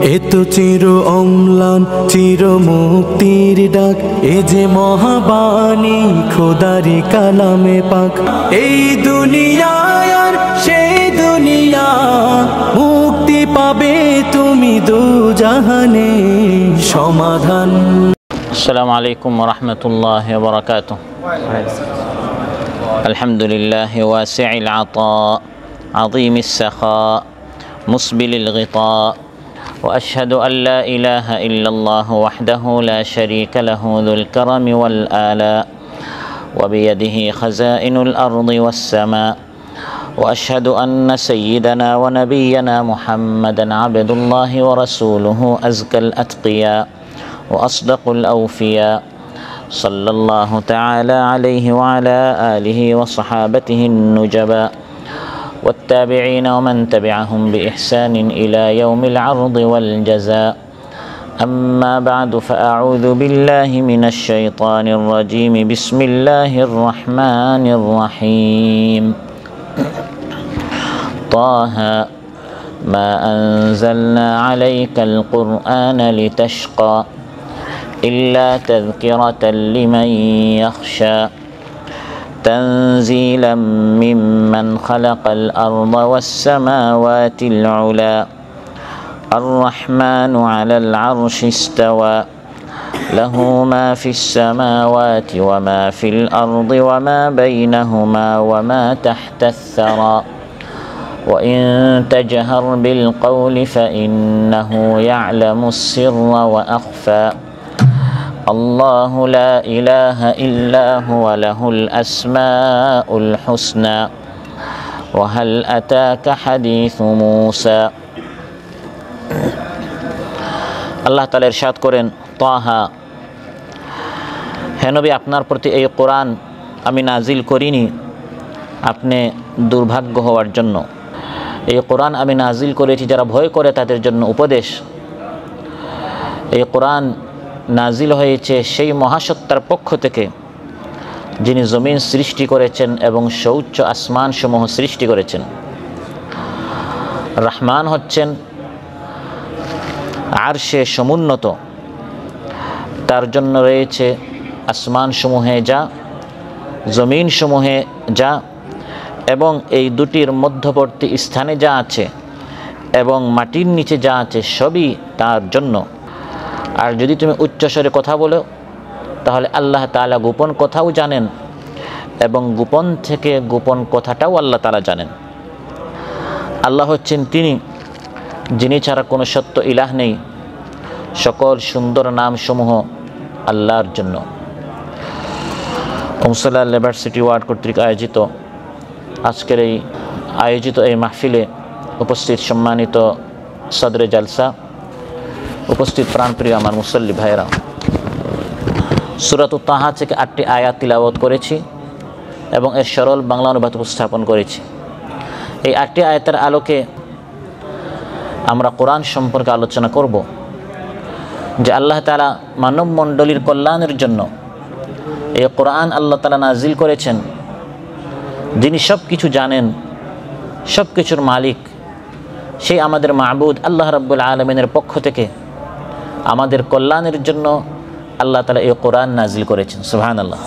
এত চির অম্লান চির মুক্তির ডাক, এ যে মহাবাণী খোদারি কালামে পাক। এই দুনিয়ায় আর সেই দুনিয়া, মুক্তি পাবে তুমি দুজাহানে সমাধান। আসসালামু আলাইকুম ওয়া রাহমাতুল্লাহি ওয়া বারাকাতুহু। আলহামদুলিল্লাহি ওয়াসি'il আতা আযীমিস সাখা মুসবিলিল গিতা ওয়া আশহাদু আল লা ইলাহা ইল্লাল্লাহ ওয়াহদাহু লা শারীকা লাহু যুল কারমি ওয়াল আলা ওয়া বিয়াদিহি খাযাইনুল আরদি ওয়াস সামা ওয়া আশহাদু আন্না সাইয়্যিদানা ওয়া নাবিয়্যানা মুহাম্মাদান আবদুল্লাহি ওয়া রাসূলুহু আযকাল আতকিয়া وأصدق الأوفياء صلى الله تعالى عليه وعلى آله وصحابته النجباء والتابعين ومن تبعهم بإحسان إلى يوم العرض والجزاء. أما بعد فأعوذ بالله من الشيطان الرجيم. بسم الله الرحمن الرحيم. طه ما أنزلنا عليك القرآن لتشقى إلا تذكرة لمن يخشى تنزيلا ممن خلق الأرض والسماوات العلى الرحمن على العرش استوى له ما في السماوات وما في الأرض وما بينهما وما تحت الثرى وإن تجهر بالقول فإنه يعلم السر وأخفى الله لا إله إلا هو له الأسماء الحسنى وهل أتاك حديث موسى. আল্লাহ তাআলা ইরশাদ করেন, তাহা, হে নবী, আপনার প্রতি এই কোরআন আমি নাজিল করিনি আপনি দুর্ভাগ্য হওয়ার জন্য। এই কোরআন আমি নাজিল করেছি যারা ভয় করে তাদের জন্য উপদেশ। এই কোরআন নাজিল হয়েছে সেই মহাসত্তার পক্ষ থেকে যিনি জমিন সৃষ্টি করেছেন এবং সৌচ্চ আসমান সমূহ সৃষ্টি করেছেন। রহমান হচ্ছেন আরশে সমুন্নত, তার জন্য রয়েছে আসমান সমূহে যা, জমিন সমূহে যা, এবং এই দুটির মধ্যবর্তী স্থানে যা আছে এবং মাটির নিচে যা আছে সবই তার জন্য। আর যদি তুমি উচ্চস্বরে কথা বলো তাহলে আল্লাহ তাআলা গোপন কথাও জানেন এবং গোপন থেকে গোপন কথাটাও আল্লাহ তাআলা জানেন। আল্লাহ হচ্ছেন তিনি যিনি ছাড়া কোনো সত্য ইলাহ নেই। সকল সুন্দর নামসমূহ আল্লাহর জন্য। উমসাল্লাহ লেবার সিটি ওয়ার্ড কর্তৃক আজকের আয়োজিত এই মাহফিলে উপস্থিত সম্মানিত সদরে জালসা, উপস্থিত প্রাণপ্রিয় আমার মুসল্লি ভাইয়েরা, সূরাতুত তাহা থেকে 8টি আয়াত তিলাওয়াত করেছি এবং এর সরল বাংলা অনুবাদ উপস্থাপন করেছি। এই 8টি আয়াতের আলোকে আমরা কোরআন সম্পর্কে আলোচনা করব যে আল্লাহ তাআলা মানব মণ্ডলীর কল্যাণের জন্য এই কোরআন আল্লাহ তাআলা নাজিল করেছেন। যিনি সব কিছু জানেন, সব কিছুর মালিক, সেই আমাদের মাবুদ আল্লাহ রাব্বুল আলামিনের পক্ষ থেকে আমাদের কল্যাণের জন্য আল্লাহ তাআলা এই কোরআন নাজিল করেছেন। সুবহানাল্লাহ।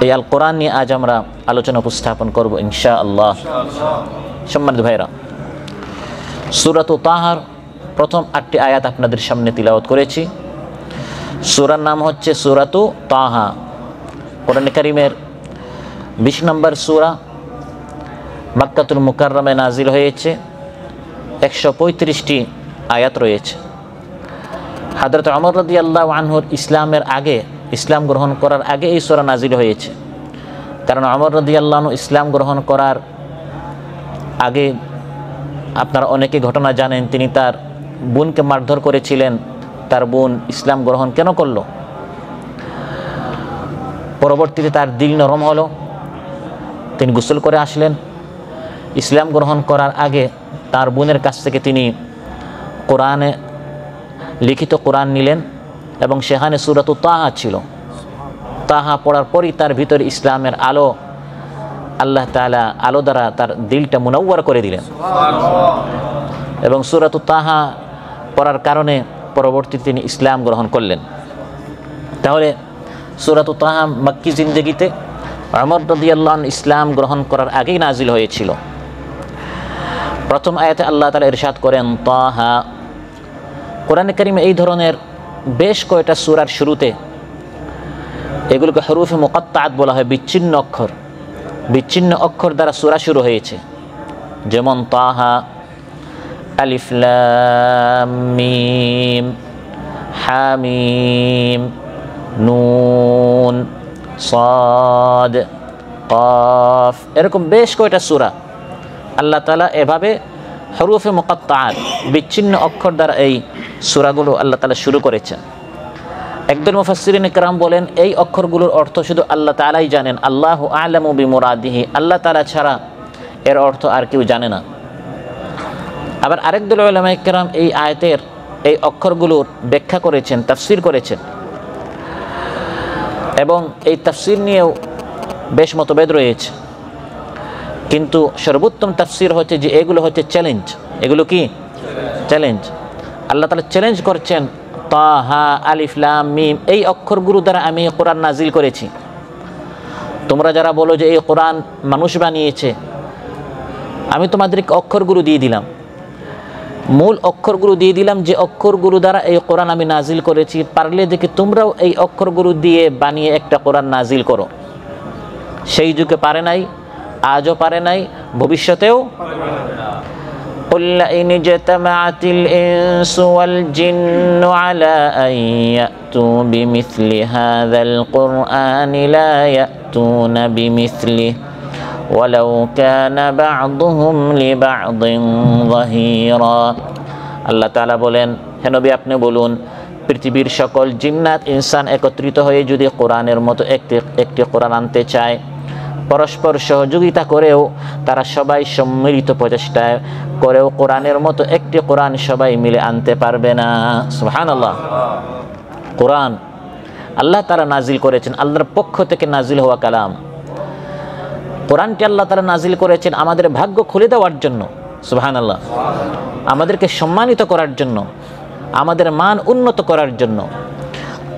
এই আল কোরআন নিয়ে আজ আমরা আলোচনা উপস্থাপন করব ইনশাআল্লাহ। সম্মানিত ভাইরা, সূরাতুত তাহার প্রথম 8টি আয়াত আপনাদের সামনে তিলাওয়াত করেছি। সূরার নাম হচ্ছে সূরাতুত তাহা। কোরআন কারীমের 20 নম্বর সূরা, মক্কাতুল মুকাররমায় নাজিল হয়েছে। 135টি আয়াত রয়েছে। হযরত ওমর রাদিয়াল্লাহু আনহুর ইসলাম গ্রহণ করার আগে এই সূরা নাজিল হয়েছে। কারণ ওমর রাদিয়াল্লাহু আনহু ইসলাম গ্রহণ করার আগে আপনারা অনেকে ঘটনা জানেন, তিনি তার বোনকে মারধর করেছিলেন। তার বোন ইসলাম গ্রহণ কেন করলো? পরবর্তীতে তার দিল নরম হলো, তিনি গোসল করে আসলেন। ইসলাম গ্রহণ করার আগে তার বোনের কাছ থেকে তিনি লিখিত কোরআন নিলেন এবং সেখানে সূরাতুত তাহা ছিল। তাহা পড়ার পরই তার ভিতরে ইসলামের আলো আল্লাহ তাআলা আলো দ্বারা তার দিলটা মুনাওয়ার করে দিলেন। এবং সূরাতুত তাহা পড়ার কারণে পরবর্তীতে তিনি ইসলাম গ্রহণ করলেন। তাহলে সূরাত তাহা মক্কি জিন্দেগিতে ওমর রাদিয়াল্লাহু আনহু ইসলাম গ্রহণ করার আগেই নাজিল হয়েছিল। প্রথম আয়াতে আল্লাহ তাআলা ইরশাদ করেন তাহা। কোরআনে কারিমে এই ধরনের বেশ কয়েকটা সূরার শুরুতে এগুলোকে হরুফে মুকাত্তাআত বলা হয়, বিচ্ছিন্ন অক্ষর। বিচ্ছিন্ন অক্ষর দ্বারা সূরা শুরু হয়েছে, যেমন তাহা, আলিফ লাম মিম, হামিম, নুন, সাদ, কাফ, এরকম বেশ কয়টা সূরা আল্লাহ তাআলা এভাবে হরুফে মুকাত্তাআত বিচ্ছিন্ন অক্ষর দ্বারা এই সূরাগুলো আল্লাহ তাআলা শুরু করেছেন। একদল মুফাসসিরিনে কেরাম বলেন এই অক্ষরগুলোর অর্থ শুধু আল্লাহ তাআলাই জানেন, আল্লাহু আ'লামু বিমুরাদিহি, আল্লাহ তাআলা ছাড়া এর অর্থ আর কেউ জানে না। আবার আরেক দল উলামায়ে কেরাম এই আয়াতের এই অক্ষরগুলোর ব্যাখ্যা করেছেন, তাফসীর করেছেন, এবং এই তাফসীর নিয়েও বেশ মতভেদ রয়েছে। কিন্তু সর্বোত্তম তাফসীর হচ্ছে যে এগুলো হচ্ছে চ্যালেঞ্জ। এগুলো কি চ্যালেঞ্জ? আল্লাহ তাআলা চ্যালেঞ্জ করছেন, তাহা, আলিফ লাম মিম, এই অক্ষরগুলো দ্বারা আমি কোরআন নাজিল করেছি। তোমরা যারা বলো যে এই কোরআন মানুষ বানিয়েছে, আমি তোমাদেরকে অক্ষরগুলো দিয়ে দিলাম, মূল অক্ষরগুলো দিয়ে দিলাম, যে অক্ষরগুলো দ্বারা এই কোরআন আমি নাজিল করেছি। পারলে দেখে তোমরাও এই অক্ষরগুলো দিয়ে বানিয়ে একটা কোরআন নাজিল করো। সেই যুগে পারে নাই, আজও পারে নাই, ভবিষ্যতেও। قل إن اجتمعت الإنس والجن على أن يأتوا بمثل هذا القرآن لا يأتون بمثله ولو كان بعضهم لبعض ظهيرا। আল্লাহ তাআলা বলেন, হে নবী আপনি বলুন, পৃথিবীর সকল জিন্নাত ইনসান একত্রিত হয়ে যদি কোরআনের মতো একটি কোরআন আনতে চায়, পরস্পর সহযোগিতা করেও তারা সবাই সম্মিলিত প্রচেষ্টায় করেও কোরআনের মতো একটি কোরআন সবাই মিলে আনতে পারবে না। সুবহানাল্লাহ। কোরআন আল্লাহ তাআলা নাজিল করেছেন, আল্লাহর পক্ষ থেকে নাজিল হওয়া কালাম। কোরআনটি আল্লাহ তাআলা নাজিল করেছেন আমাদের ভাগ্য খুলে দেওয়ার জন্য, সুবহানাল্লাহ, আমাদেরকে সম্মানিত করার জন্য, আমাদের মান উন্নত করার জন্য।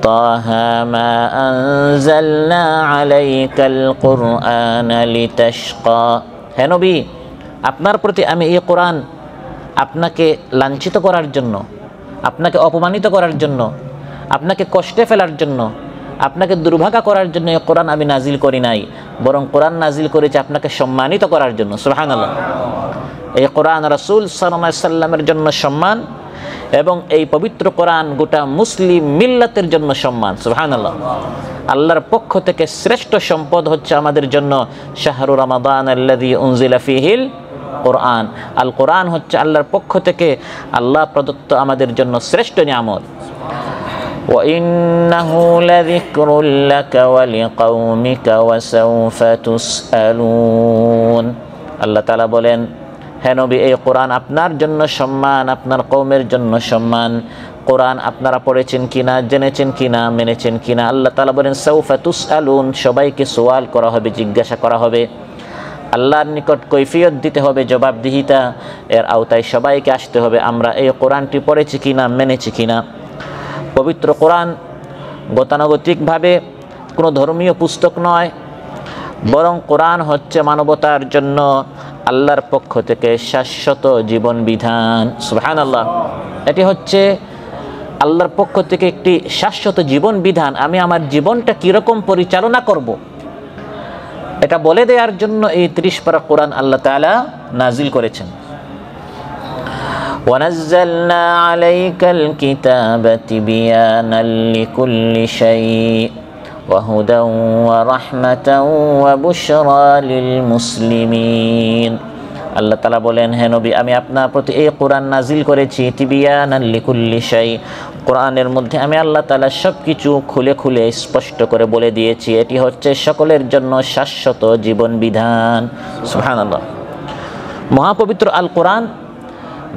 তাহা মা আনজালনা আলাইকাল কুরআন লিতাশকা। হে নবী, আপনার প্রতি আমি এই কোরআন আপনাকে লাঞ্ছিত করার জন্য, আপনাকে অপমানিত করার জন্য, আপনাকে কষ্টে ফেলার জন্য, আপনাকে দুর্ভাগা করার জন্য এই কোরআন আমি নাজিল করি নাই, বরং কোরআন নাজিল করেছি আপনাকে সম্মানিত করার জন্য। সুবহানাল্লাহ। এই কোরআন রাসূল সাল্লাল্লাহু আলাইহি সাল্লামের জন্য সম্মান, এবং এই পবিত্র কোরআন গোটা মুসলিম মিল্লাতের জন্য সম্মান। সুবহানাল্লাহ। আল্লাহর পক্ষ থেকে শ্রেষ্ঠ সম্পদ হচ্ছে আমাদের জন্য শাহরু রমাদান আল্লাযী উনজিলা ফীহিল কোরআন। আল কোরআন হচ্ছে আল্লাহর পক্ষ থেকে আল্লাহ প্রদত্ত আমাদের জন্য শ্রেষ্ঠ নিয়ামত। ওয়া ইন্নাহু লাযিকরুল লাকা ওয়া লিকাওমিকা ওয়া সাওফা তুসআলুন। আল্লাহ তাআলা বলেন, হে নবী, এই কোরআন আপনার জন্য সম্মান, আপনার কওমের জন্য সম্মান। কোরআন আপনারা পড়েছেন কিনা, জেনেছেন কিনা, মেনেছেন কিনা। আল্লাহ তাআলা বলেন সাউফা তুসআলুন, সবাইকে সওয়াল করা হবে, জিজ্ঞাসা করা হবে, আল্লাহর নিকট কৈফিয়ত দিতে হবে, জবাবদিহিতা এর আওতায় সবাইকে আসতে হবে আমরা এই কোরআনটি পড়েছি কিনা, মেনেছি কিনা। পবিত্র কোরআন গতানুগতিকভাবে কোনো ধর্মীয় পুস্তক নয়, বরং কোরআন হচ্ছে মানবতার জন্য আল্লাহর পক্ষ থেকে শাশ্বত জীবন বিধান। সুবহানাল্লাহ। এটি হচ্ছে আল্লাহর পক্ষ থেকে একটি শাশ্বত জীবন বিধান। আমি আমার জীবনটা কীরকম পরিচালনা করব, এটা বলে দেওয়ার জন্য এই 30 পারা কোরআন আল্লাহ তাআলা নাজিল করেছেন। ওয়ানাজ্জালনা আলাইকাল কিতাবা তিবয়ানাল লিকুল্লি শাই ওয়া হুদান ওয়া রাহমাতান ওয়া বুশরা লিল মুসলিমিন। আল্লাহ তাআলা বলেন, হে নবী, আমি আপনার প্রতি এই কোরআন নাজিল করেছি তিবয়ানাল লিকুল্লি শাই। কোরআনের মধ্যে আমি আল্লাহ তাআলা সব কিছু খুলে খুলে স্পষ্ট করে বলে দিয়েছি। এটি হচ্ছে সকলের জন্য শাশ্বত জীবন বিধান। সুবহানাল্লাহ। মহাপবিত্র আল কোরআন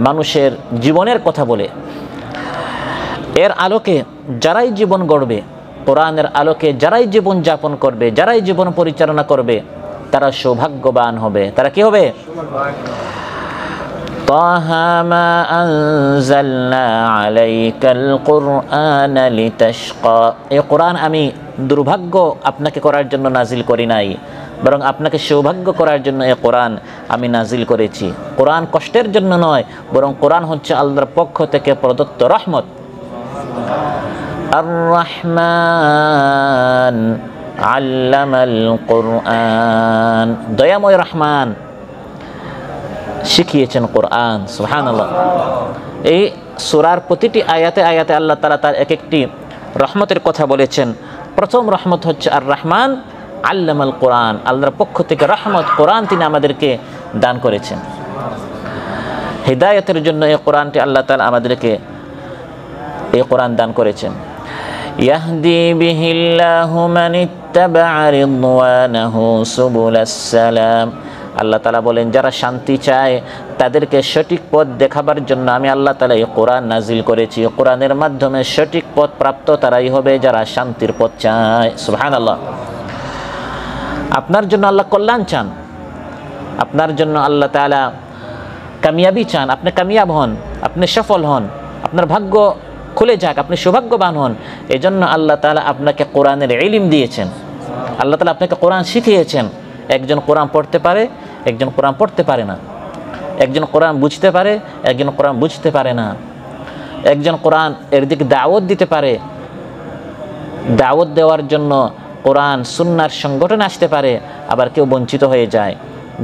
মানুষের জীবনের কথা বলে। এর আলোকে যারাই জীবন গড়বে, কোরআনের আলোকে যারাই জীবন যাপন করবে, যারাই জীবন পরিচালনা করবে, তারা সৌভাগ্যবান হবে। তারা কি হবে? তাহা মা আনজালনা আলাইকাল কুরআনা লিতাশকা, এই কোরআন আমি দুর্ভাগ্য আপনাকে করার জন্য নাজিল করি নাই, বরং আপনাকে সৌভাগ্য করার জন্য এই কোরআন আমি নাজিল করেছি। কোরআন কষ্টের জন্য নয়, বরং কোরআন হচ্ছে আল্লাহর পক্ষ থেকে প্রদত্ত রহমত। আর রহমান আল্লামাল কুরআন, দয়াময় রহমান শিখিয়েছেন কোরআন। সুবহানাল্লাহ। এই সূরার প্রতিটি আয়াতে আয়াতে আল্লাহ তাআলা তার এক একটি রহমতের কথা বলেছেন। প্রথম রহমত হচ্ছে আর রহমান আল্লামাল কোরআন, আল্লাহর পক্ষ থেকে রহমত, কোরআন তিনি আমাদেরকে দান করেছেন। হিদায়াতের জন্য এই কোরআনটি আল্লাহ তাআলা আমাদেরকে এই কোরআন দান করেছেন। ইয়াহদি বিহিল্লাহু মান ইত্তাবা'a রিদওয়ানাহু সুবুলাস সালাম, আল্লাহ তাআলা বলেন যারা শান্তি চায় তাদেরকে সঠিক পথ দেখাবার জন্য আমি আল্লাহ তাআলা এই কোরআন নাজিল করেছি। কোরআনের মাধ্যমে সঠিক পথ প্রাপ্ত তারাই হবে যারা শান্তির পথ চায়। সুবহানাল্লাহ। আপনার জন্য আল্লাহ কল্যাণ চান, আপনার জন্য আল্লাহ তাআলা কামিয়াবি চান, আপনি কামিয়াব হন, আপনি সফল হন, আপনার ভাগ্য খুলে যাক, আপনি সৌভাগ্যবান হন। এই জন্য আল্লাহ তাআলা আপনাকে কোরআনের ইলম দিয়েছেন, আল্লাহ তাআলা আপনাকে কোরআন শিখিয়েছেন। একজন কোরআন পড়তে পারে, একজন কোরআন পড়তে পারে না, একজন কোরআন বুঝতে পারে, একজন কোরআন বুঝতে পারে না, একজন কোরআন এর দিকে দাওয়াত দিতে পারে, দাওয়াত দেওয়ার জন্য কোরআন সুন্নাহর সংগঠনে আসতে পারে, আবার কেউ বঞ্চিত হয়ে যায়।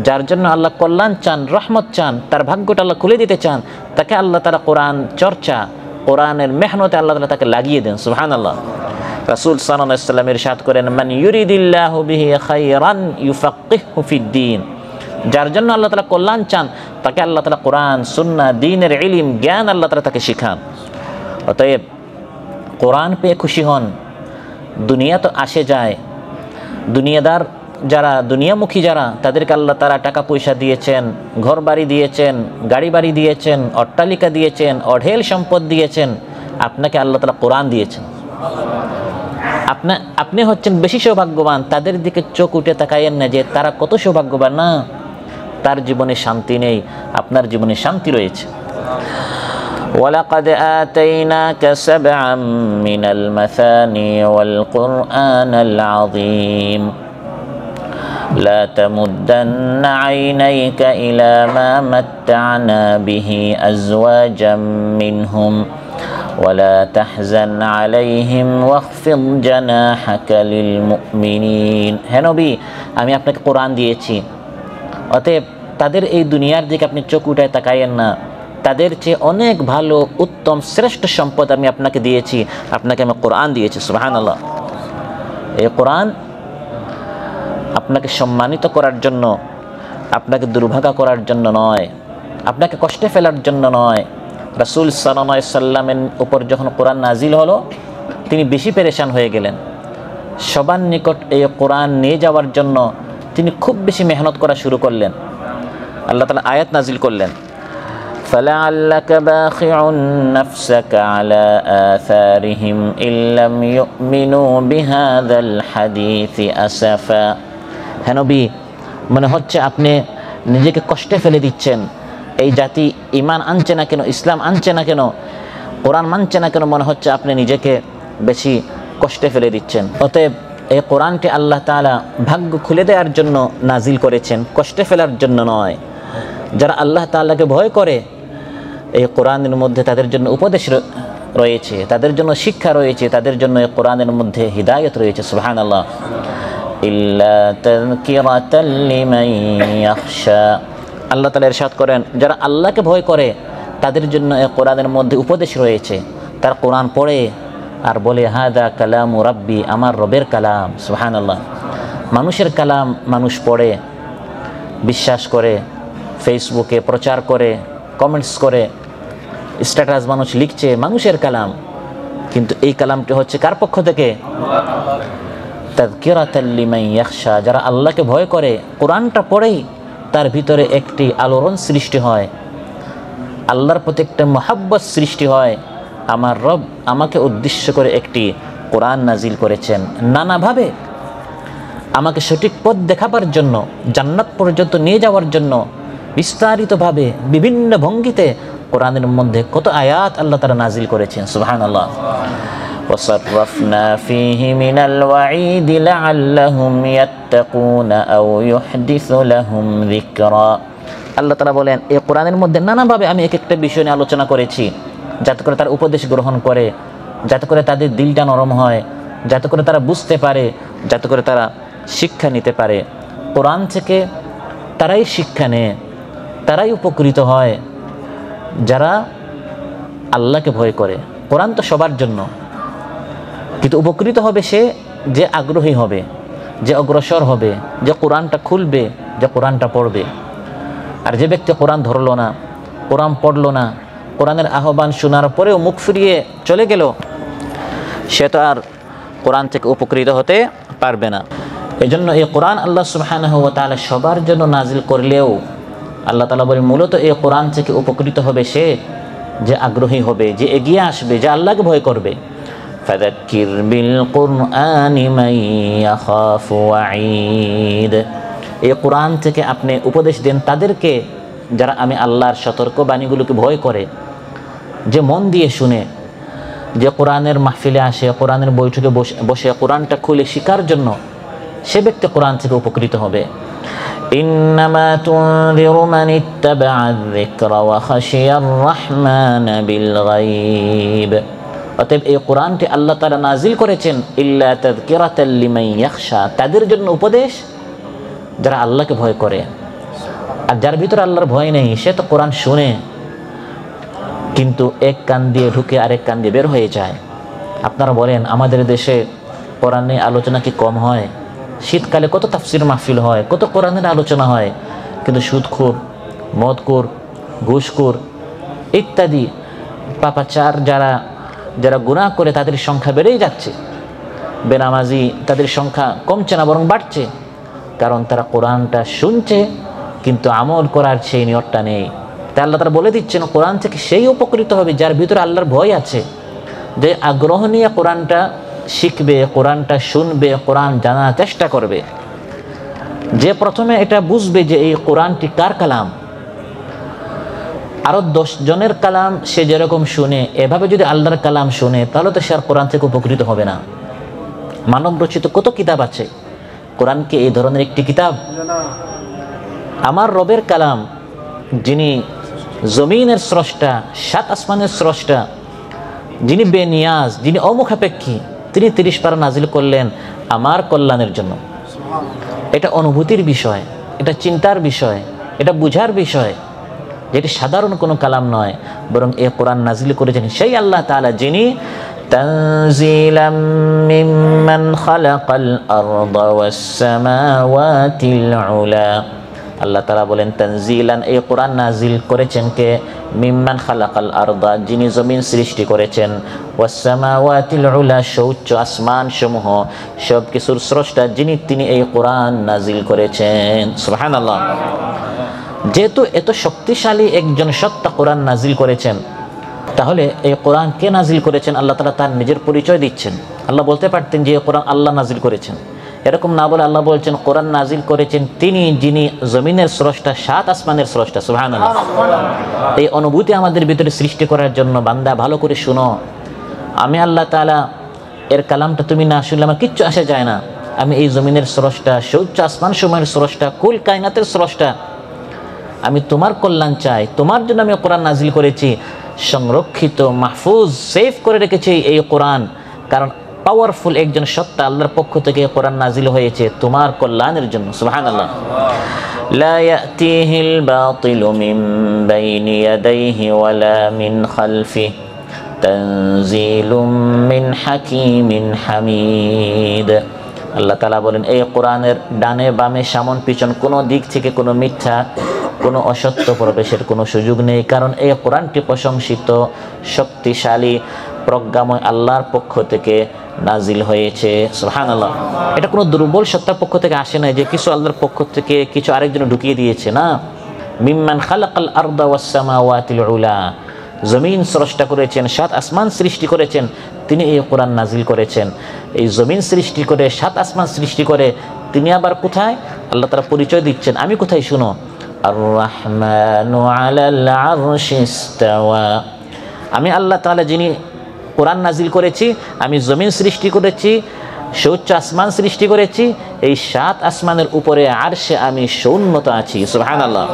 যার জন্য আল্লাহ কল্যাণ চান, রহমত চান, তার ভাগ্যটা আল্লাহ খুলে দিতে চান, তাকে আল্লাহ তাআলা কোরআন চর্চা, কোরআনের মেহনতে আল্লাহ তাআলা তাকে লাগিয়ে দেন। সুবহানাল্লাহ। রাসূল সাল্লাল্লাহু আলাইহি ওয়াসাল্লাম ইরশাদ করেন, মান ইউরিদিল্লাহু বিহি খায়রান ইউফাক্কিহু ফিদ্দীন, যার জন্য আল্লাহ তাআলা কল্যাণ চান তাকে আল্লাহ তাআলা কোরআন, সুন্নাহ, দ্বীনের ইলম, জ্ঞান আল্লাহ তাআলা তাকে শিখান। অতএব কোরআন পেয়ে খুশি হন। দুনিয়া তো আসে যায়, দুনিয়াদার যারা, দুনিয়ামুখী যারা, তাদেরকে আল্লাহ তাআলা টাকা পয়সা দিয়েছেন, ঘর বাড়ি দিয়েছেন, গাড়ি বাড়ি দিয়েছেন, অট্টালিকা দিয়েছেন, অঢেল সম্পদ দিয়েছেন। আপনাকে আল্লাহ তাআলা কোরআন দিয়েছেন। আপনি হচ্ছেন বেশি সৌভাগ্যবান। তাদের দিকে চোখ উঠে তাকায়েন না যে তারা কত সৌভাগ্যবান, না, তার জীবনে শান্তি নেই, আপনার জীবনে শান্তি রয়েছে। ওয়ালাকাদ আতাইনাকা সাবআম মিনাল মাসানি ওয়াল কুরআনাল আযীম لا تمدن عينيك إلى ما متعنا به أزواجا منهم ولا تحزن عليهم واخفض جناحك للمؤمنين। হে নবী, আমি আপনাকে কোরআন দিয়েছি, অতএব তাদের এই দুনিয়ার দিকে আপনি চোখ উঠায় তাকায়েন না। তাদের চেয়ে অনেক ভালো, উত্তম, শ্রেষ্ঠ সম্পদ আমি আপনাকে দিয়েছি, আপনাকে আমি কোরআন দিয়েছি। সুবহানাল্লাহ। এই কোরআন আপনাকে সম্মানিত করার জন্য, আপনাকে দুর্ভাগা করার জন্য নয়, আপনাকে কষ্টে ফেলার জন্য নয়। রাসূল সাল্লাল্লাহু আলাইহি সাল্লামের উপর যখন কোরআন নাজিল হলো, তিনি বেশি পেরেশান হয়ে গেলেন। সবার নিকট এই কোরআন নিয়ে যাওয়ার জন্য তিনি খুব বেশি মেহনত করা শুরু করলেন। আল্লাহ তাআলা আয়াত নাজিল করলেন, فَلَعَلَّكَ بَاخِعٌ نَفْسَكَ عَلَى آثَارِهِمْ إِن لَّمْ يُؤْمِنُوا بِهَذَا الْحَدِيثِ أَسَفًا। হে নবী, মনে হচ্ছে আপনি নিজেকে কষ্টে ফেলে দিচ্ছেন। এই জাতি ঈমান আনছে না কেন, ইসলাম আনছে না কেন, কোরআন মানছে না কেন, মনে হচ্ছে আপনি নিজেকে বেশি কষ্টে ফেলে দিচ্ছেন। অতএব এই কোরআনটি আল্লাহ তাআলা ভাগ্য খুলে দেওয়ার জন্য নাজিল করেছেন, কষ্টে ফেলার জন্য নয়। যারা আল্লাহ তাআলাকে ভয় করে, এই কোরআনের মধ্যে তাদের জন্য উপদেশ রয়েছে, তাদের জন্য শিক্ষা রয়েছে, তাদের জন্য এই কোরআনের মধ্যে হিদায়াত রয়েছে। সুবহানাল্লাহ। ইল্লা তাযকিরাতাল লিমান ইয়াখশা, আল্লাহ তাআলা ইরশাদ করেন, যারা আল্লাহকে ভয় করে তাদের জন্য এই কোরআনের মধ্যে উপদেশ রয়েছে। তার কোরআন পড়ে আর বলে, হাদা কালামু রাব্বি, আমার রবের কালাম। সুবহানাল্লাহ। মানুষের কালাম মানুষ পড়ে, বিশ্বাস করে, ফেসবুকে প্রচার করে, কমেন্টস করে, স্ট্যাটাস মানুষ লিখছে, মানুষের কালাম, কিন্তু এই কালামটি হচ্ছে কার পক্ষ থেকে? তাযকিরাতাল লিমান ইয়াখশা, যারা আল্লাহকে ভয় করে, কোরআনটা পড়েই তার ভিতরে একটি আলোড়ন সৃষ্টি হয়, আল্লাহর প্রতি একটা মহাব্বত সৃষ্টি হয়। আমার রব আমাকে উদ্দেশ্য করে একটি কোরআন নাজিল করেছেন, নানাভাবে আমাকে সঠিক পথ দেখাবার জন্য, জান্নাত পর্যন্ত নিয়ে যাওয়ার জন্য বিস্তারিতভাবে বিভিন্ন ভঙ্গিতে কোরআনের মধ্যে কত আয়াত আল্লাহ তাআলা নাজিল করেছেন। সুবহানাল্লাহ। وصرفنا فيه من الوعيد لعلهم يتقون أو يحدث لهم ذكرا। আল্লাহ তাআলা বলেন এই কোরআনের মধ্যে নানাভাবে আমি এক একটা বিষয় নিয়ে আলোচনা করেছি, যাতে করে তারা উপদেশ গ্রহণ করে, যাতে করে তাদের দিলটা নরম হয়, যাতে করে তারা বুঝতে পারে, যাতে করে তারা শিক্ষা নিতে পারে। কোরআন থেকে তারাই শিক্ষা নেয়, তারাই উপকৃত হয় যারা আল্লাহকে ভয় করে। কোরআন তো সবার জন্য, কিন্তু উপকৃত হবে সে যে আগ্রহী হবে, যে অগ্রসর হবে, যে কোরআনটা খুলবে, যে কোরআনটা পড়বে। আর যে ব্যক্তি কোরআন ধরলো না, কোরআন পড়লো না, কোরআনের আহ্বান শোনার পরেও মুখ ফিরিয়ে চলে গেল, সে তো আর কোরআন থেকে উপকৃত হতে পারবে না। এই জন্য এই কোরআন আল্লাহ সুবহানাহু ওয়া তাআলা সবার জন্য নাজিল করলেও আল্লাহ তাআলা বলেন মূলত এই কোরআন থেকে উপকৃত হবে সে যে আগ্রহী হবে, যে এগিয়ে আসবে, যে আল্লাহকে ভয় করবে। ফাযাক্কির বিল কুরআনি মান ইয়াখাফু ওয়াঈদ। এই কোরআন থেকে আপনি উপদেশ দেন তাদেরকে যারা আমি আল্লাহর সতর্ক বাণীগুলোকে ভয় করে, যে মন দিয়ে শুনে, যে কোরআনের মাহফিলে আসে, কোরআনের বৈঠকে বসে কোরআনটা খুলে শিকার জন্য, সে ব্যক্তি কোরআন থেকে উপকৃত হবে। ইন্নামা তুনযিরু মান ইত্তাবাআয যিকরা ওয়া খাশিয়ার রাহমানা বিল গায়ব। অতএব এই কোরআনটি আল্লাহ তাআলা নাজিল করেছেন ইল্লা তাযকিরাতাল লিমান ইয়াখশা, তাদের জন্য উপদেশ যারা আল্লাহকে ভয় করে। আর যার ভিতরে আল্লাহর ভয় নেই সে তো কোরআন শুনে কিন্তু এক কান দিয়ে ঢুকে আরেক কান দিয়ে বের হয়ে যায়। আপনারা বলেন আমাদের দেশে কোরআনে আলোচনা কি কম হয়? শীতকালে কত তাফসির মাহফিল হয়, কত কোরআনের আলোচনা হয়, কিন্তু সুদখোর, মদখোর, ঘুষখোর ইত্যাদি পাপাচার যারা গুনাহ করে তাদের সংখ্যা বেড়েই যাচ্ছে। বেনামাজি তাদের সংখ্যা কমছে না বরং বাড়ছে, কারণ তারা কোরআনটা শুনছে কিন্তু আমল করার সেই নিয়তটা নেই। তাই আল্লাহ তাআলা বলে দিচ্ছেন কোরআন থেকে সেই উপকৃত হবে যার ভিতরে আল্লাহর ভয় আছে, যে আগ্রহ নিয়ে কোরআনটা শিখবে, কোরআনটা শুনবে, কোরআন জানার চেষ্টা করবে, যে প্রথমে এটা বুঝবে যে এই কোরআনটি কার কালাম। আরো 10 জনের কালাম সে যেরকম শুনে, এভাবে যদি আল্লাহর কালাম শুনে তাহলে তো সে আর কোরআন থেকে উপকৃত হবে না। মানব রচিত কত কিতাব আছে, কোরআন কি এই ধরনের একটি কিতাব? আমার রবের কালাম, যিনি জমিনের স্রষ্টা, 7 আসমানের স্রষ্টা, যিনি বেনিয়াজ, যিনি অমুখাপেক্ষী, তিনি 30 পারা নাজিল করলেন আমার কল্যাণের জন্য। এটা অনুভূতির বিষয়, এটা চিন্তার বিষয়, এটা বুঝার বিষয়, যেটি সাধারণ কোনো কালাম নয়, বরং এই কোরআন নাজিল করেছেন সেই আল্লাহ তাআলা যিনি তানজিলাম মিম্মান খালাকাল আরদা ওয়াস সামাওয়াতিল উলা। আল্লাহ তাআলা বলেন তানজিলান, এই কোরআন নাজিল করেছেন কে? মিম্মান খালাকাল আরদা, যিনি জমিন সৃষ্টি করেছেন, ওয়াস সামাওয়াতিল উলা, সুউচ্চ আসমান সমূহ সব কিছুর স্রষ্টা যিনি, তিনি এই কোরআন নাজিল করেছেন। সুবহানাল্লাহ। যেহেতু এত শক্তিশালী একজন সত্তা কোরআন নাজিল করেছেন, তাহলে এই কোরআন কে নাজিল করেছেন আল্লাহ তাআলা তার নিজের পরিচয় দিচ্ছেন। আল্লাহ বলতে পারতেন যে এই কোরআন আল্লাহ নাজিল করেছেন, এরকম না বলে আল্লাহ বলছেন কোরআন নাজিল করেছেন তিনি, যিনি জমিনের স্রষ্টা, 7 আসমানের স্রষ্টা। সুবহানাল্লাহ। এই অনুভূতি আমাদের ভিতরে সৃষ্টি করার জন্য বান্দা ভালো করে শুনো, আমি আল্লাহ তাআলা এর কালামটা তুমি না শুনলে আমার কিচ্ছু আসে যায় না। আমি এই জমিনের স্রষ্টা, সুউচ্চ আসমান সমূহের স্রষ্টা, কুল কায়নাতের স্রষ্টা, আমি তোমার কল্যাণ চাই, তোমার জন্য আমি কোরআন নাজিল করেছি। সংরক্ষিত, মাহফুজ, সেভ করে রেখেছি এই কোরআন, কারণ পাওয়ারফুল একজন সত্তা আল্লাহর পক্ষ থেকে কোরআন নাজিল হয়েছে তোমার কল্যাণের জন্য। সুবহানাল্লাহ। লা ইয়াতিহিল বাতিলু মিন বাইনি ইয়াদাইহি ওয়ালা মিন খালফিহি তানজিলুম মিন হাকিমিন হামিদ। আল্লাহ তাআলা বলেন এই কোরআনের ডানে বামে সামন পিছন কোনো দিক থেকে কোনো মিথ্যা, কোনো অসত্য প্রবেশের কোনো সুযোগ নেই, কারণ এই কোরআনটি প্রশংসিত, শক্তিশালী, প্রজ্ঞাময় আল্লাহর পক্ষ থেকে নাজিল হয়েছে। সুবহানাল্লাহ। এটা কোনো দুর্বল সত্তার পক্ষ থেকে আসে না যে কিছু আল্লাহর পক্ষ থেকে কিছু আরেকজন ঢুকিয়ে দিয়েছে, না। মিম্মান খালাকাল আরদা ওয়াস সামাওয়াতিল উলা, জমিন স্রষ্টা করেছেন, 7 আসমান সৃষ্টি করেছেন, তিনি এই কোরআন নাজিল করেছেন। এই জমিন সৃষ্টি করে 7 আসমান সৃষ্টি করে তিনি আবার কোথায়? আল্লাহ তাআলা পরিচয় দিচ্ছেন আমি কোথায়, শুনো। আর-রাহমানু আলাল আরশি ইস্তাওয়া। আমি আল্লাহ তাআলা যিনি কোরআন নাজিল করেছি, আমি জমিন সৃষ্টি করেছি, সুউচ্চ আসমান সৃষ্টি করেছি, এই 7 আসমানের উপরে আরশে আমি সৌন্নত আছি। সুবহানাল্লাহ।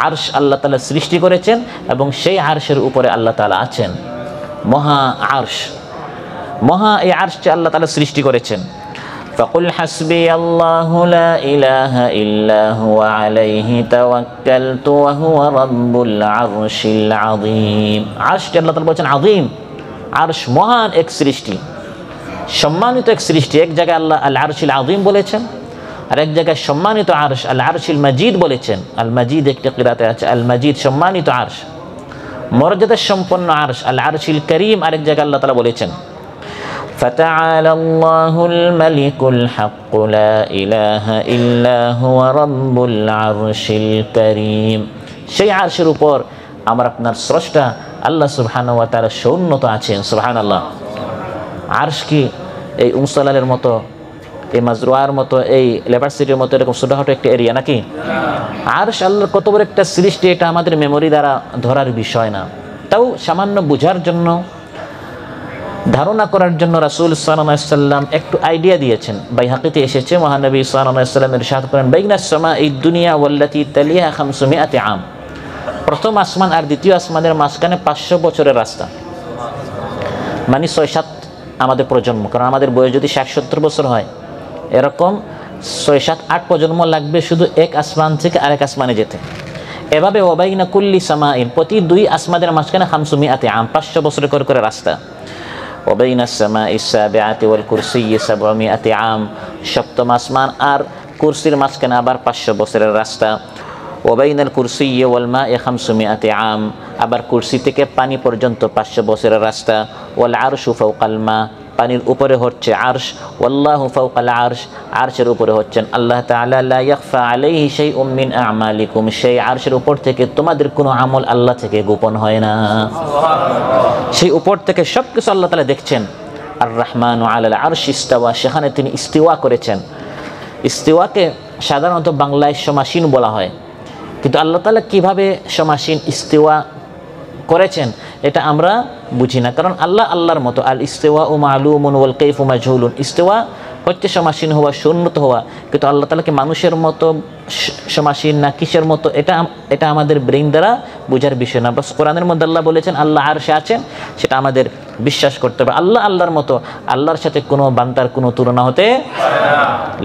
আরশ আল্লাহ তাআলা সৃষ্টি করেছেন এবং সেই আরশের উপরে আল্লাহ তাআলা আছেন। মহা আরশ, মহা এই আরশকে আল্লাহ তাআলা সৃষ্টি করেছেন। ফাকুল হাসবিয়াল্লাহু লা ইলাহা ইল্লা হুয়া আলাইহি তাওয়াক্কালতু ওয়া হুয়া রাব্বুল আরশিল আযীম। আরশকে আল্লাহ তাআলা বলেছেন আযীম। আরশ মহান এক সৃষ্টি, সম্মানিত এক সৃষ্টি। এক জায়গায় আল্লাহ আল আরশিল আযীম বলেছেন, আর এক জায়গায় সম্মানিত আরশ আল আরশিল মাজিদ বলেছেন। আল মাজিদ একটি কিরাতে আছে, আল মাজিদ সম্মানিত আরশ, মর্যাদা সম্পন্ন আরশ। আল আরশিল করিম আরেক জায়গায় আল্লাহ তাআলা বলেছেন ফাতাআলা আল্লাহুল মালিকুল হক লা ইলাহা ইল্লা হুয়া রাব্বুল আরশিল করিম। সেই আরশের উপর আমার আপনার স্রষ্টা আল্লাহ সুবহানাহু ওয়া তাআলা সৌন্নত আছেন। সুবহানাল্লাহ। আরশ কি এই উমসালালের মতো, এই মাজরুয়ার মতো, এই লেবার সিটির মতো এরকম ছোটখাটো একটা এরিয়া নাকি? আরশ আল্লাহর কত বড় একটা সৃষ্টি, এটা আমাদের মেমোরি দ্বারা ধরার বিষয় না। তাও সামান্য বোঝার জন্য, ধারণা করার জন্য রাসূল সাল্লাল্লাহু আলাইহি ওয়াসাল্লাম একটু আইডিয়া দিয়েছেন। বাইহাকিতে এসেছে, মহানবী সাল্লাল্লাহু আলাইহি ওয়াসাল্লাম ইরশাদ করেন বাইনাস সামাঈদ দুনিয়া ওয়াল্লাতী তালিহা 500 আম। প্রথম আসমান আর দ্বিতীয় আসমানের মাঝখানে 500 বছরের রাস্তা, মানে 6-7 আমাদের প্রজন্ম। কারণ আমাদের বয়স যদি 60-70 বছর হয়, এরকম 6-7-8 প্রজন্ম লাগবে শুধু এক আসমান থেকে আরেক আসমানে যেতে। এভাবে ওয়াবাইনা কুল্লি সামাইন, প্রতি 2 আসমানের মাঝখানে 500 আম, 500 বছরের করে রাস্তা। ওয়াবাইনাস সামাইস সাবিআতি ওয়াল কুরসিয়্যি 700 আম, সপ্তম আসমান আর কুরসির মাঝখানে আবার 500 বছরের রাস্তা। ওয়াবাইনাল কুরসিয়্যি ওয়াল মা'i 500 আম, আবার কুরসি থেকে পানি পর্যন্ত 500 বছরের রাস্তা। ওয়াল আরশু ফাওকাল মা, পানির উপরে হচ্ছে আরশ। ওয়াল্লাহু ফাওকাল আরশ, আরশের উপরে হচ্ছেন আল্লাহ তাআলা। লা ইয়াখফা আলাইহি শাইউম মিন আমালিকুম, সেই আরশের উপর থেকে তোমাদের কোনো আমল আল্লাহ থেকে গোপন হয় না। সেই উপর থেকে সবকিছু আল্লাহ তাআলা দেখছেন। আর রহমানু আলাল আরশি ইস্তাওয়া, সেখানে তিনি ইস্তিওয়া করেছেন। ইস্তিওয়াকে সাধারণত বাংলায় সমাসীন বলা হয়, কিন্তু আল্লাহ তাআলা কিভাবে সমাসীন ইস্তিওয়া করেছেন এটা আমরা বুঝি না। কারণ আল্লাহ আল্লাহর মতো। আল ইস্তিওয়া ও মালুমুন ওয়াল কাইফু মাজহুলুন। ইস্তিওয়া হচ্ছে সমাসীন হওয়া, সুন্নত হওয়া, কিন্তু আল্লাহ তাআলা কি মানুষের মতো সমাসীন না কিসের মতো, এটা আমাদের ব্রেইন দ্বারা বোঝার বিষয় না। বাস কোরআনের মধ্যে আল্লাহ বলেছেন আল্লাহ আরশে আছেন, সেটা আমাদের বিশ্বাস করতে হবে। আল্লাহ আল্লাহর মতো, আল্লাহর সাথে কোনো বান্দার কোনো তুলনা হতে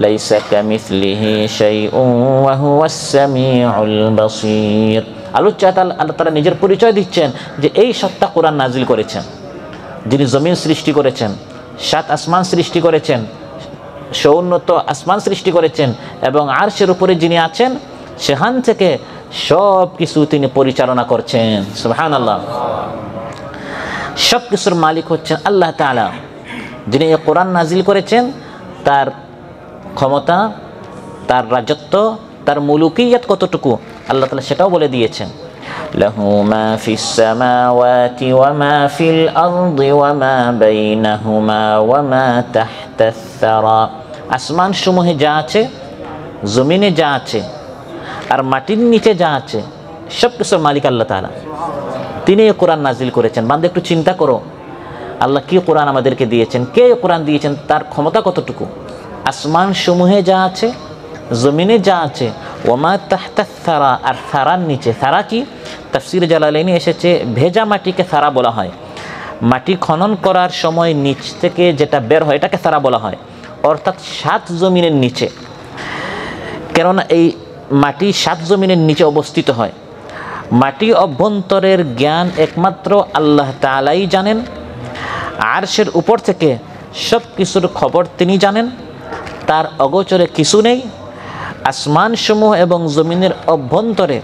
লাইসা কামিসলিহি শাইউন ওয়া হুয়াস সামিউল বাসীর। আলোচ্য আল্লাহ তাআলা নিজের পরিচয় দিচ্ছেন যে এই সত্তা কোরআন নাজিল করেছেন, যিনি জমিন সৃষ্টি করেছেন, 7 আসমান সৃষ্টি করেছেন, সৌন্নত আসমান সৃষ্টি করেছেন, এবং আরশের উপরে যিনি আছেন সেখান থেকে সব কিছু তিনি পরিচালনা করছেন। সুবহানাল্লাহ। সব কিছুর মালিক হচ্ছেন আল্লাহ তাআলা, যিনি এই কোরআন নাজিল করেছেন। তার ক্ষমতা, তার রাজত্ব, তার মুলুকিয়ত কতটুকু আল্লাহ তাআলা সেটাও বলে দিয়েছেন। লাহু মা ফিস সামাওয়াতি ওয়া মা ফিল আরদি ওয়া মা বাইনাহুমা ওয়া মা তাহতাস সারা। আসমান সমূহে যা আছে, জমিনে যা আছে, আর মাটির নিচে যা আছে, সব কিছুর মালিক আল্লাহ তাআলা। তিনি এই কোরআন নাজিল করেছেন। বান্দা একটু চিন্তা করো, আল্লাহ কি কোরআন আমাদেরকে দিয়েছেন, কে কোরআন দিয়েছেন, তার ক্ষমতা কতটুকু। আসমান সমূহে যা আছে, জমিনে যা আছে, ওমা তাহতা সারা, আর সারার নিচে। সারা কি? তাফসিরে জালালাইনে এসেছে ভেজা মাটিকে সারা বলা হয়। মাটি খনন করার সময় নিচ থেকে যেটা বের হয় এটাকে সারা বলা হয়, অর্থাৎ 7 জমিনের নিচে। কেননা এই মাটি 7 জমিনের নিচে অবস্থিত হয়। মাটি অভ্যন্তরের জ্ঞান একমাত্র আল্লাহ তাআলাই জানেন। আরশের উপর থেকে সব কিছুর খবর তিনি জানেন, তার অগোচরে কিছু নেই। আসমান সমূহ এবং জমিনের অভ্যন্তরে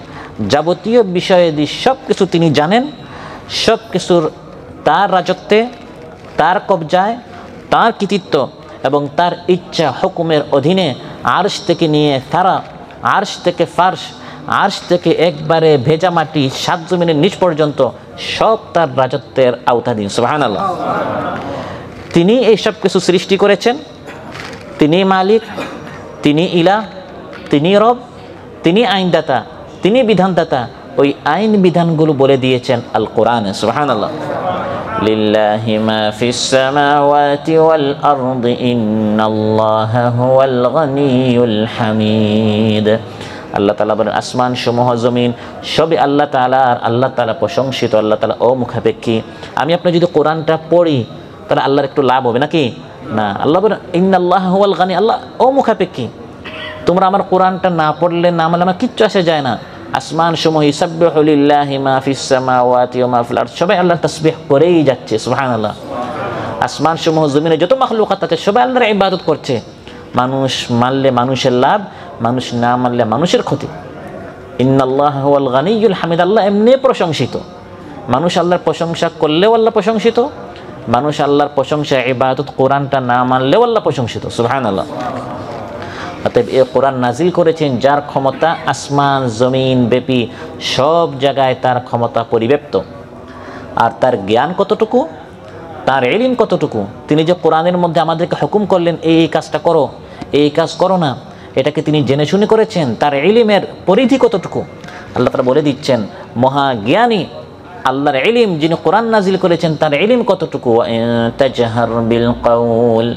যাবতীয় বিষয়াদি সব কিছু তিনি জানেন। সব কিছুর তার রাজত্বে, তার কবজায়, তার কৃতিত্ব এবং তার ইচ্ছা হুকুমের অধীনে আরশ থেকে নিয়ে সারা, আরশ থেকে ফার্শ, আরশ থেকে একবারে ভেজা মাটি 7 জমিনের নিচ পর্যন্ত সব তার রাজত্বের আওতাধীন। সুবহানাল্লাহ। তিনি এই সব কিছু সৃষ্টি করেছেন, তিনি মালিক, তিনি ইলাহ, তিনি রব, তিনি আইনদাতা, তিনি বিধানদাতা। ওই আইন বিধানগুলো বলে দিয়েছেন আল কোরআনে। সুবহানাল্লাহ। লিল্লাহি মা ফিস সামাওয়াতি ওয়াল আরদি ইন্নাল্লাহা হুয়াল গনিয়ুল হামিদ। আল্লাহ তাআলা বলেন আসমান সমূহ জমিন সবই আল্লাহ তাআলার, আল্লাহ তাআলা প্রশংসিত, আল্লাহ তাআলা অমুখাপেক্ষী। আমি আপনি যদি কোরআনটা পড়ি তাহলে আল্লাহর একটু লাভ হবে নাকি? না। আল্লাহ বলেন ইন্নাল্লাহা হুয়াল গনি, আল্লাহ অমুখাপেক্ষী। তোমরা আমার কোরআনটা না পড়লে না মানে আমার কিচ্ছু আসে যায় না। আসমান সমূহ ইসাব্বিহু লিল্লাহি মা ফিস সামাওয়াতি ওয়া মা ফিল আরদ, সবাই আল্লাহর তাসবিহ করেই যাচ্ছে। সুবহানাল্লাহ। আসমান সমূহ জমিনে যত মাখলুকাত আছে সবাই আল্লাহর ইবাদত করছে। মানুষ মানলে মানুষের লাভ, মানুষ না মানলে মানুষের ক্ষতি। ইন্নাল্লাহা হুয়াল গনিয়ুল হামিদ, আল্লাহ এমনি প্রশংসিত। মানুষ আল্লাহর প্রশংসা করলেও আল্লাহ প্রশংসিত, মানুষ আল্লাহর প্রশংসা ইবাদত কোরআনটা না মানলেও আল্লাহ প্রশংসিত। সুবহানাল্লাহ। অতএব এই কোরআন নাজিল করেছেন যার ক্ষমতা আসমান জমিন ব্যাপী সব জায়গায়, তার ক্ষমতা পরিব্যাপ্ত। আর তার জ্ঞান কতটুকু, তার ইলম কতটুকু, তিনি যে কোরআনের মধ্যে আমাদেরকে হুকুম করলেন এই কাজটা করো, এই কাজ করো না, এটাকে তিনি জেনে শুনে করেছেন, তার ইলমের পরিধি কতটুকু আল্লাহ তাআলা বলে দিচ্ছেন। মহাজ্ঞানী আল্লাহর ইলম, যিনি কোরআন নাজিল করেছেন তার ইলম কতটুকু। তাজহার বিল কাউল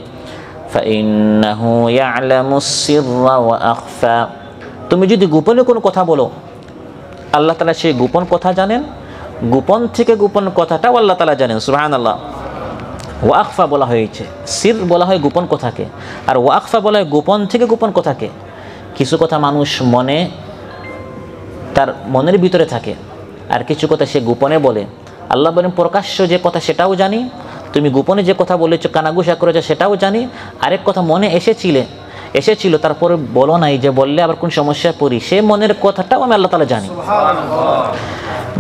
ফাইন্নাহু ইয়ালামুস সিররা ওয়া আখফা, তুমি যদি গোপনে কোনো কথা বলো আল্লাহ তাআলা সেই গোপন কথা জানেন, গোপন থেকে গোপন কথাটাও আল্লাহ তাআলা জানেন। সুবহানাল্লাহ। ওয়া আখফা বলা হয়েছে, সির বলা হয় গোপন কথাকে, আর ওয়া আখফা বলা হয় গোপন থেকে গোপন কথাকে। কিছু কথা মানুষ মনে, তার মনের ভিতরে থাকে, আর কিছু কথা সে গোপনে বলে। আল্লাহ বলেন প্রকাশ্য যে কথা সেটাও জানি, তুমি গোপনে যে কথা বলেছো কানাঘুষা করেছো সেটাও জানি, আরেক কথা মনে এসেছিল তারপরে বলো নাই, যে বললে আবার কোন সমস্যায় পড়ি, সে মনের কথাটাও আমি আল্লাহ তাআলা জানি।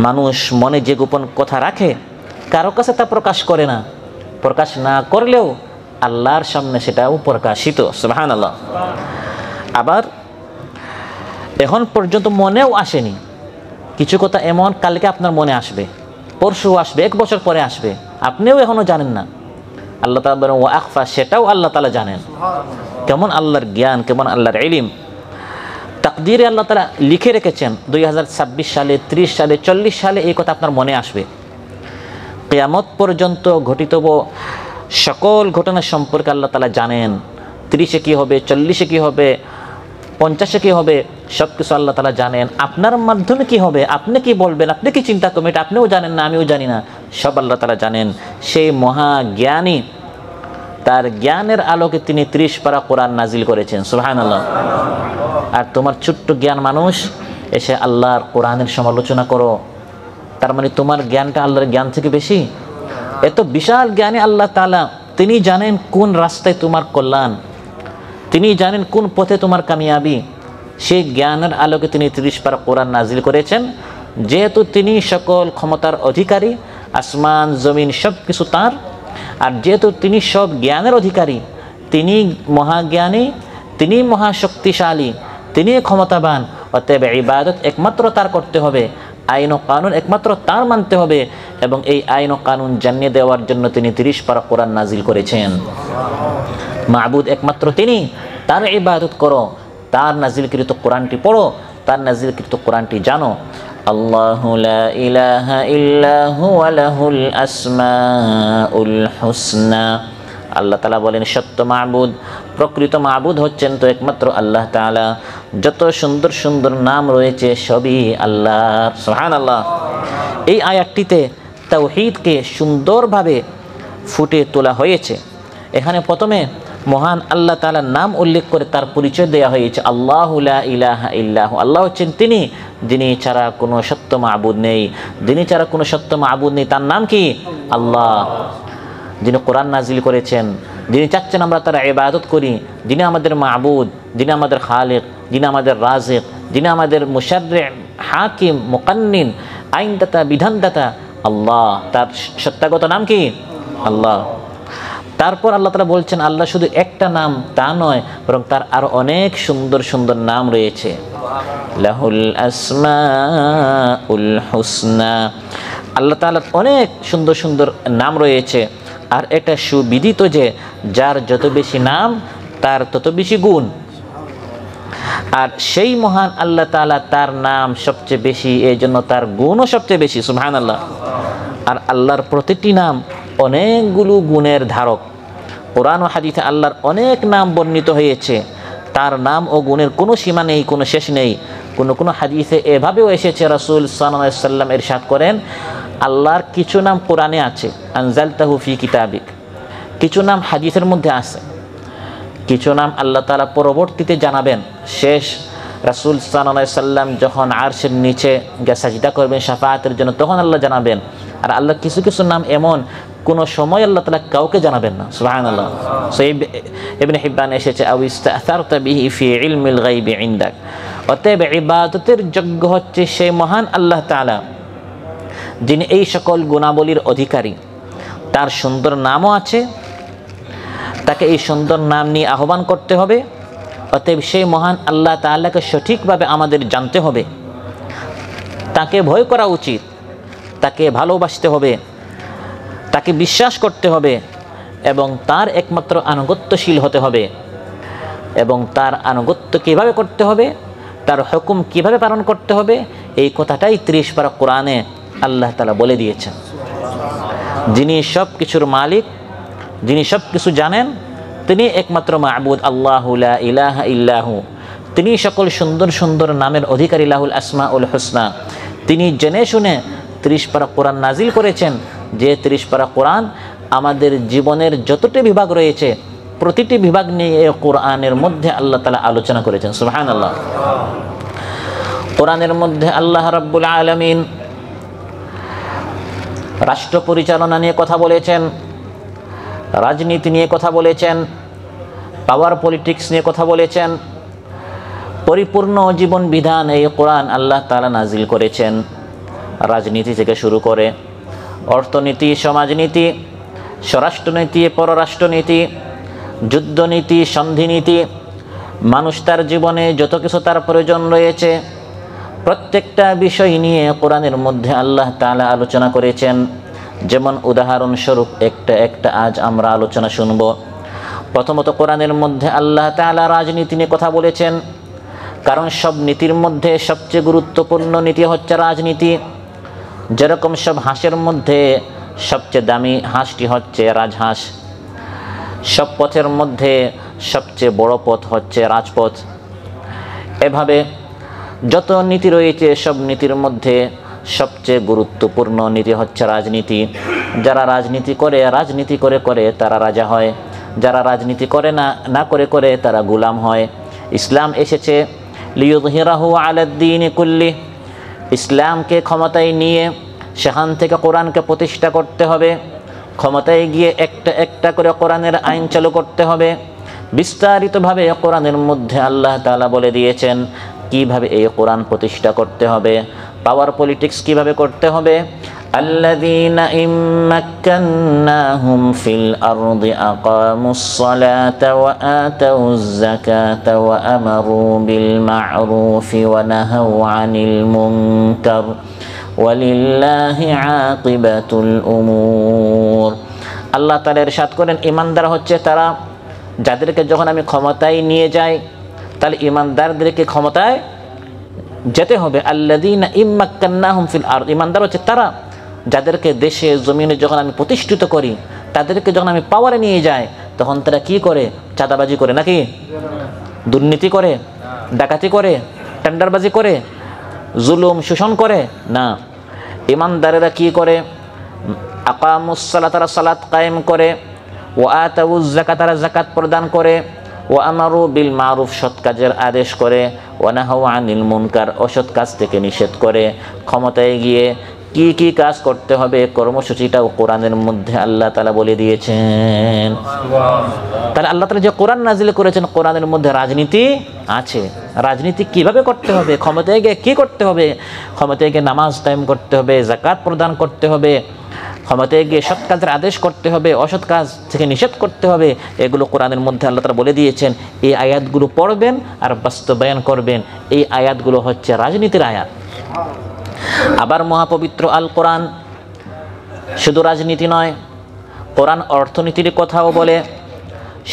মানুষ মনে যে গোপন কথা রাখে কারো কাছে তা প্রকাশ করে না, প্রকাশ না করলেও আল্লাহর সামনে সেটাও প্রকাশিত। সুবহানাল্লাহ। আবার এখন পর্যন্ত মনেও আসেনি কিছু কথা, এমন কালকে আপনার মনে আসবে, পরশু আসবে, 1 বছর পরে আসবে, আপনিও এখনো জানেন না। আল্লাহ তাআলা বলেন ওয়া আখফা, সেটাও আল্লাহ তাআলা জানেন। কেমন আল্লাহর জ্ঞান, কেমন আল্লাহর ইলম। তাকদীরে আল্লাহ তাআলা লিখে রেখেছেন 2026 সালে, 30 সালে, 40 সালে এই কথা আপনার মনে আসবে। কিয়ামত পর্যন্ত ঘটিত সকল ঘটনা সম্পর্কে আল্লাহ তাআলা জানেন। 30-এ কী হবে, 40-এ কী হবে, 50-এ কী হবে, সব কিছু আল্লাহ তাআলা জানেন। আপনার মাধ্যমে কি হবে, আপনি কি বলবেন, আপনি কি চিন্তা করবেন, এটা আপনিও জানেন না, আমিও জানি না, সব আল্লাহ তাআলা জানেন। সেই মহাজ্ঞানী, তার জ্ঞানের আলোকে তিনি 30 পারা কোরআন নাজিল করেছেন। সুবহানাল্লাহ। আর তোমার ছোট্ট জ্ঞান মানুষ এসে আল্লাহর কোরআনের সমালোচনা করো, তার মানে তোমার জ্ঞানটা আল্লাহর জ্ঞান থেকে বেশি? এত বিশাল জ্ঞানী আল্লাহ তাআলা, তিনি জানেন কোন রাস্তায় তোমার কল্যাণ, তিনি জানেন কোন পথে তোমার কামিয়াবি। সেই জ্ঞানের আলোকে তিনি 30 পারা কোরআন নাজিল করেছেন। যেহেতু তিনি সকল ক্ষমতার অধিকারী, আসমান জমিন সব কিছু তাঁর, আর যেহেতু তিনি সব জ্ঞানের অধিকারী, তিনি মহাজ্ঞানী, তিনি মহাশক্তিশালী, তিনি ক্ষমতাবান, অতএব ইবাদত একমাত্র তার করতে হবে, আইন ও কানুন একমাত্র তার মানতে হবে, এবং এই আইন ও কানুন জানিয়ে দেওয়ার জন্য তিনি 30 পারা কোরআন নাজিল করেছেন। মাবুদ একমাত্র তিনি, তার ইবাদত করো, তার নাজিলকৃত কোরআনটি পড়ো, তার নাজিলকৃত কোরআনটি জানো। আল্লাহু লা ইলাহা ইল্লা হুয়া লাহুল আসমাউল হুসনা। আল্লাহ তাআলা বলেন সত্য মাবুদ, প্রকৃত মাবুদ হচ্ছেন তো একমাত্র আল্লাহ তাআলা। যত সুন্দর সুন্দর নাম রয়েছে সবই আল্লাহর। সুবহানাল্লাহ। এই আয়াতটিতে তাওহীদকে সুন্দরভাবে ফুটে তোলা হয়েছে। এখানে প্রথমে মহান আল্লাহ তাআলার নাম উল্লেখ করে তার পরিচয় দেওয়া হয়েছে, আল্লাহু লা ইলাহা ইল্লাহু। আল্লাহ হচ্ছেন তিনি, যিনি ছাড়া কোনো সত্য মাবুদ নেই, যিনি ছাড়া কোনো সত্য মাবুদ নেই। তার নাম কি? আল্লাহ। যিনি কোরআন নাজিল করেছেন, যিনি চাচ্ছেন আমরা তার ইবাদত করি, যিনি আমাদের মাবুদ, যিনি আমাদের খালিক, যিনি আমাদের রাজিক, যিনি আমাদের মুশাররি', হাকিম, মুকান্নিন, আইনদাতা, বিধানদাতা, আল্লাহ। তার সত্যাগত নাম কি? আল্লাহ। তারপর আল্লাহ তাআলা বলছেন আল্লাহ শুধু একটা নাম তা নয়, বরং তার আরো অনেক সুন্দর সুন্দর নাম রয়েছে। লাহুল আসমাউল হুসনা। আল্লাহ তাআলার অনেক সুন্দর সুন্দর নাম রয়েছে, আর এটা সুবিদিত যে যার যত বেশি নাম তার তত বেশি গুণ। আর সেই মহান আল্লাহ তাআলা, তার নাম সবচেয়ে বেশি, এই জন্য তার গুণও সবচেয়ে বেশি। সুবহানাল্লাহ। আর আল্লাহর প্রতিটি নাম অনেকগুলো গুণের ধারক। কোরআন ও হাদিসে আল্লাহর অনেক নাম বর্ণিত হয়েছে, তার নাম ও গুণের কোনো সীমা নেই, কোনো শেষ নেই। কোনো হাদিসে এভাবেও এসেছে, রাসূল সাল্লাল্লাহু আলাইহি ওয়াসাল্লাম ইরশাদ করেন, আল্লাহর কিছু নাম কোরআনে আছে, আনজালতাহু ফি কিতাবিক, কিছু নাম হাদিসের মধ্যে আছে, কিছু নাম আল্লাহ তাআলা পরবর্তীতে জানাবেন। শেষ রাসূল সাল্লাল্লাহু আলাইহি ওয়াসাল্লাম যখন আরশের নিচে গিয়ে সাজদা করবেন শাফাআতের জন্য, তখন আল্লাহ জানাবেন। আর আল্লাহ কিছু কিছু নাম এমন কোনো সময় আল্লাহ তাআলা কাউকে জানাবেন না। সুবহানাল্লাহ। সহিহ ইবনে হিব্বান এসেছে, আও ইস্তাআসারতা বিহি ফি ইলমিল গায়বি ইনদাক। অতএব ইবাদতের যোগ্য হচ্ছে সেই মহান আল্লাহ তাআলা, যিনি এই সকল গুণাবলীর অধিকারী। তার সুন্দর নামও আছে, তাকে এই সুন্দর নাম নিয়ে আহ্বান করতে হবে। অতএব সেই মহান আল্লাহ তাআলাকে সঠিকভাবে আমাদের জানতে হবে, তাকে ভয় করা উচিত, তাকে ভালোবাসতে হবে, তাকে বিশ্বাস করতে হবে এবং তার একমাত্র আনুগত্যশীল হতে হবে। এবং তার আনুগত্য কীভাবে করতে হবে, তার হুকুম কীভাবে পালন করতে হবে, এই কথাটাই 30 পারা কোরআনে আল্লাহ তাআলা বলে দিয়েছেন। যিনি সব কিছুর মালিক, যিনি সব কিছু জানেন, তিনি একমাত্র মা'বুদ, আল্লাহু লা ইলাহা ইল্লাহু। তিনি সকল সুন্দর সুন্দর নামের অধিকারী, লাহুল আসমাউল হুসনা। তিনি জেনে শুনে 30 পারা কোরআন নাজিল করেছেন, যে 30 পারা কোরআন আমাদের জীবনের যতটি বিভাগ রয়েছে প্রতিটি বিভাগ নিয়ে এই কোরআনের মধ্যে আল্লাহ তাআলা আলোচনা করেছেন। সুবহানাল্লাহ। কোরআনের মধ্যে আল্লাহ রাব্বুল আলামিন রাষ্ট্র পরিচালনা নিয়ে কথা বলেছেন, রাজনীতি নিয়ে কথা বলেছেন, পাওয়ার পলিটিক্স নিয়ে কথা বলেছেন। পরিপূর্ণ জীবন বিধান এই কোরআন আল্লাহ তাআলা নাজিল করেছেন। রাজনীতি থেকে শুরু করে অর্থনীতি, সমাজনীতি, স্বরাষ্ট্রনীতি, পররাষ্ট্রনীতি, যুদ্ধনীতি, সন্ধিনীতি, মানুষ তার জীবনে যত কিছু তার প্রয়োজন রয়েছে প্রত্যেকটা বিষয় নিয়ে কোরআনের মধ্যে আল্লাহ তাআলা আলোচনা করেছেন। যেমন উদাহরণস্বরূপ একটা আজ আমরা আলোচনা শুনব। প্রথমত কোরআনের মধ্যে আল্লাহ তাআলা রাজনীতি নিয়ে কথা বলেছেন, কারণ সব নীতির মধ্যে সবচেয়ে গুরুত্বপূর্ণ নীতি হচ্ছে রাজনীতি। যেরকম সব হাঁসের মধ্যে সবচেয়ে দামি হাঁসটি হচ্ছে রাজহাঁস, সব পথের মধ্যে সবচেয়ে বড় পথ হচ্ছে রাজপথ। এভাবে যত নীতি রয়েছে সব নীতির মধ্যে সবচেয়ে গুরুত্বপূর্ণ নীতি হচ্ছে রাজনীতি। যারা রাজনীতি করে তারা রাজা হয়, যারা রাজনীতি করে না করে তারা গোলাম হয়। ইসলাম এসেছে লিয়ুযহিরাহু আলাদ-দীনি কুল্লি, ইসলামকে ক্ষমতায় নিয়ে সেখান থেকে কোরআনকে প্রতিষ্ঠা করতে হবে। ক্ষমতায় গিয়ে একটা করে কোরআনের আইন চালু করতে হবে। বিস্তারিতভাবে কোরআনের মধ্যে আল্লাহ তাআলা বলে দিয়েছেন কিভাবে এই কোরআন প্রতিষ্ঠা করতে হবে, পাওয়ার পলিটিক্স কিভাবে করতে হবে। আল্লাযীনা ইম্মাক্কান্নাহুম ফিল আরদি আকামুস সালাতা ওয়া আতাউয যাকাতা ওয়া আমারু বিল মা'রুফি ওয়া নাহাউ আনিল মুনকার ওয়ালিল্লাহি আকিবাতুল উমুর। আল্লাহ তাআলা ইরশাদ করেন, ঈমানদার হচ্ছে তারা যাদেরকে যখন আমি ক্ষমতায় নিয়ে যাই, তাহলে ঈমানদারদেরকে ক্ষমতায় যেতে হবে। আল্লাযীনা ইম্মাক্কান্নাহুম ফিল আরদ, ঈমানদার হচ্ছে তারা যাদেরকে দেশে জমিনে যখন আমি প্রতিষ্ঠিত করি, তাদেরকে যখন আমি পাওয়ারে নিয়ে যাই, তখন তারা কি করে? চাঁদাবাজি করে, নাকি দুর্নীতি করে, ডাকাতি করে, টেন্ডারবাজি করে, জুলুম শোষণ করে না। ঈমানদারেরা কি করে? আকামুস সালাত, তারা সালাত কায়েম করে, ওয়া আতাউয যাকাত, তারা যাকাত প্রদান করে, ওয়া আমারু বিল মারুফ, সৎ কাজের আদেশ করে, ওয়া নাহাউ আনিল মুনকার, অসৎ কাজ থেকে নিষেধ করে। ক্ষমতায় গিয়ে কি কি কাজ করতে হবে কর্মসূচিটাও কোরআনের মধ্যে আল্লাহ তাআলা বলে দিয়েছেন। তাহলে আল্লাহ তাআলা যে কোরআন নাজিল করেছেন, কোরআনের মধ্যে রাজনীতি আছে। রাজনীতি কিভাবে করতে হবে, ক্ষমতায় গিয়ে কি করতে হবে, ক্ষমতায় গিয়ে নামাজ কায়েম করতে হবে, যাকাত প্রদান করতে হবে, ক্ষমতায় গিয়ে সৎ কাজের আদেশ করতে হবে, অসৎ কাজ থেকে নিষেধ করতে হবে, এগুলো কোরআনের মধ্যে আল্লাহ তাআলা বলে দিয়েছেন। এই আয়াতগুলো পড়বেন আর বাস্তবায়ন করবেন। এই আয়াতগুলো হচ্ছে রাজনীতির আয়াত। আবার মহাপবিত্র আল কোরআন শুধু রাজনীতি নয়, কোরআন অর্থনীতির কথাও বলে।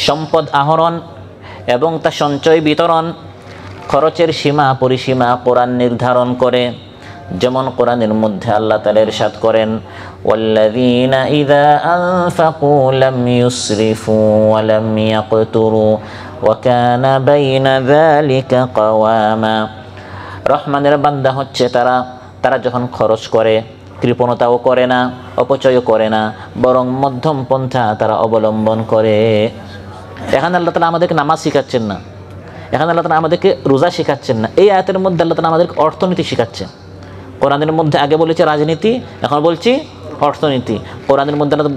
সম্পদ আহরণ এবং তা সঞ্চয় বিতরণ, খরচের সীমা পরিসীমা কোরআন নির্ধারণ করে। যেমন কোরআনের মধ্যে আল্লাহ তাআলা ইরশাদ করেন, ওয়াল্লাযীনা ইযা আনফাকু লাম ইউসরিফু ওয়া লাম ইয়াকতুরু ওয়া কানা বাইনা যালিকা কাওয়ামা। রহমানের বান্দা হচ্ছে তারা যখন খরচ করে কৃপণতাও করে না, অপচয়ও করে না, বরং মধ্যম পন্থা তারা অবলম্বন করে। এখানে আল্লাহ তাআলা আমাদেরকে নামাজ শিখাচ্ছেন না, এখানে আল্লাহ তাআলা আমাদেরকে রোজা শিখাচ্ছেন না, এই আয়াতের মধ্যে আল্লাহ তাআলা আমাদেরকে অর্থনীতি শিখাচ্ছেন। কোরআনের মধ্যে আগে বলেছে রাজনীতি, এখন বলছি অর্থনীতি। কোরআনের মধ্যে আল্লাহ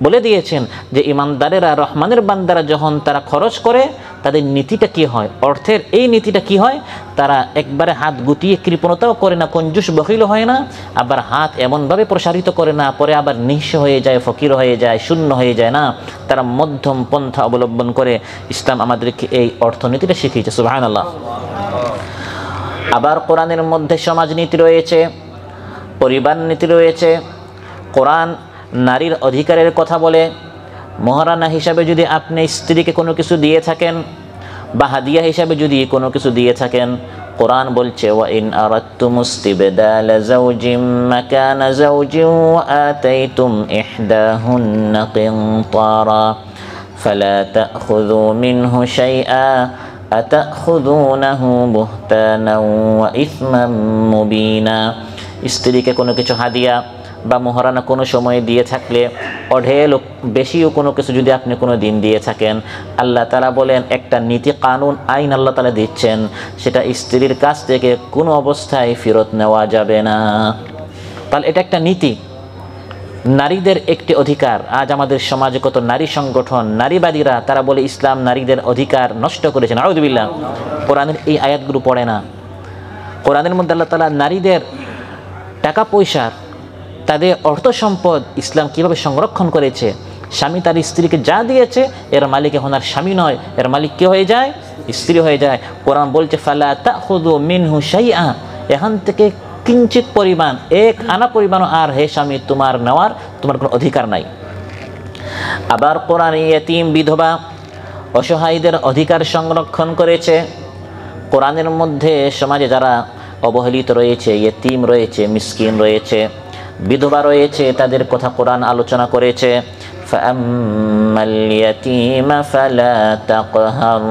বলে দিয়েছেন যে ইমানদারেরা, রহমানের বান্দারা যখন তারা খরচ করে তাদের নীতিটা কি হয়, অর্থের এই নীতিটা কি হয়, তারা একবারে হাত গুটিয়ে কৃপণতাও করে না, কঞ্জুস বখিল হয় না, আবার হাত এমনভাবে প্রসারিত করে না, পরে আবার নিঃস্ব হয়ে যায়, ফকির হয়ে যায়, শূন্য হয়ে যায় না, তারা মধ্যম পন্থা অবলম্বন করে। ইসলাম আমাদেরকে এই অর্থনীতিটা শিখিয়েছে, সুবহানাল্লাহ। আবার কোরআনের মধ্যে সমাজনীতি রয়েছে, পরিবার নীতি রয়েছে। কোরআন নারীর অধিকারের কথা বলে। মহারানা হিসাবে যদি আপনি স্ত্রীকে কোনো কিছু দিয়ে থাকেন বা হাদিয়া হিসাবে যদি কোনো কিছু দিয়ে থাকেন, কোরআন বলছে ওয়া ইন আরাদতুমুস্তিবদালা যাওজিম মাকানা যাওজিন ওয়া আতাইতুম ইহদাহুন্না কিনতারা ফালা তাখুযু মিনহু শাইআ আতাখুযুনাহু বুহতানাও ওয়া ইসমান মুবিনা। স্ত্রীকে কোনো কিছু হাদিয়া বা মহারানা কোনো সময় দিয়ে থাকলে, অঢেল বেশিও কোনো কিছু যদি আপনি কোনো দিন দিয়ে থাকেন, আল্লাহ তাআলা বলেন একটা নীতি কানুন আইন আল্লাহ তাআলা দিচ্ছেন, সেটা স্ত্রীর কাছ থেকে কোনো অবস্থায় ফেরত নেওয়া যাবে না। তাহলে এটা একটা নীতি, নারীদের একটি অধিকার। আজ আমাদের সমাজে কত নারী সংগঠন, নারীবাদীরা তারা বলে ইসলাম নারীদের অধিকার নষ্ট করেছে। নাউযুবিল্লাহ। কোরআনের এই আয়াতগুলো পড়ে না। কোরআনের মধ্যে আল্লাহ তাআলা নারীদের টাকা পয়সার, তাদের অর্থ সম্পদ ইসলাম কিভাবে সংরক্ষণ করেছে। স্বামী তার স্ত্রীকে যা দিয়েছে এর মালিক এখন আর স্বামী নয়, এর মালিক কে হয়ে যায়? স্ত্রী হয়ে যায়। কোরআন বলছে ফালা তাখুযু মিনহু শাইআ, এখান থেকে কিঞ্চিত পরিমাণ, এক আনা পরিমাণও আর হে স্বামী তোমার নেওয়ার তোমার কোনো অধিকার নাই। আবার কোরআন ইয়েতিম, বিধবা, অসহায়দের অধিকার সংরক্ষণ করেছে। কোরআনের মধ্যে সমাজে যারা অবহেলিত রয়েছে, ইয়েতিম রয়েছে, মিসকিন রয়েছে, বিধবা রয়েছে, তাদের কথা কোরআন আলোচনা করেছে। ফাআম্মাল ইয়াতীমা ফালা তাকহার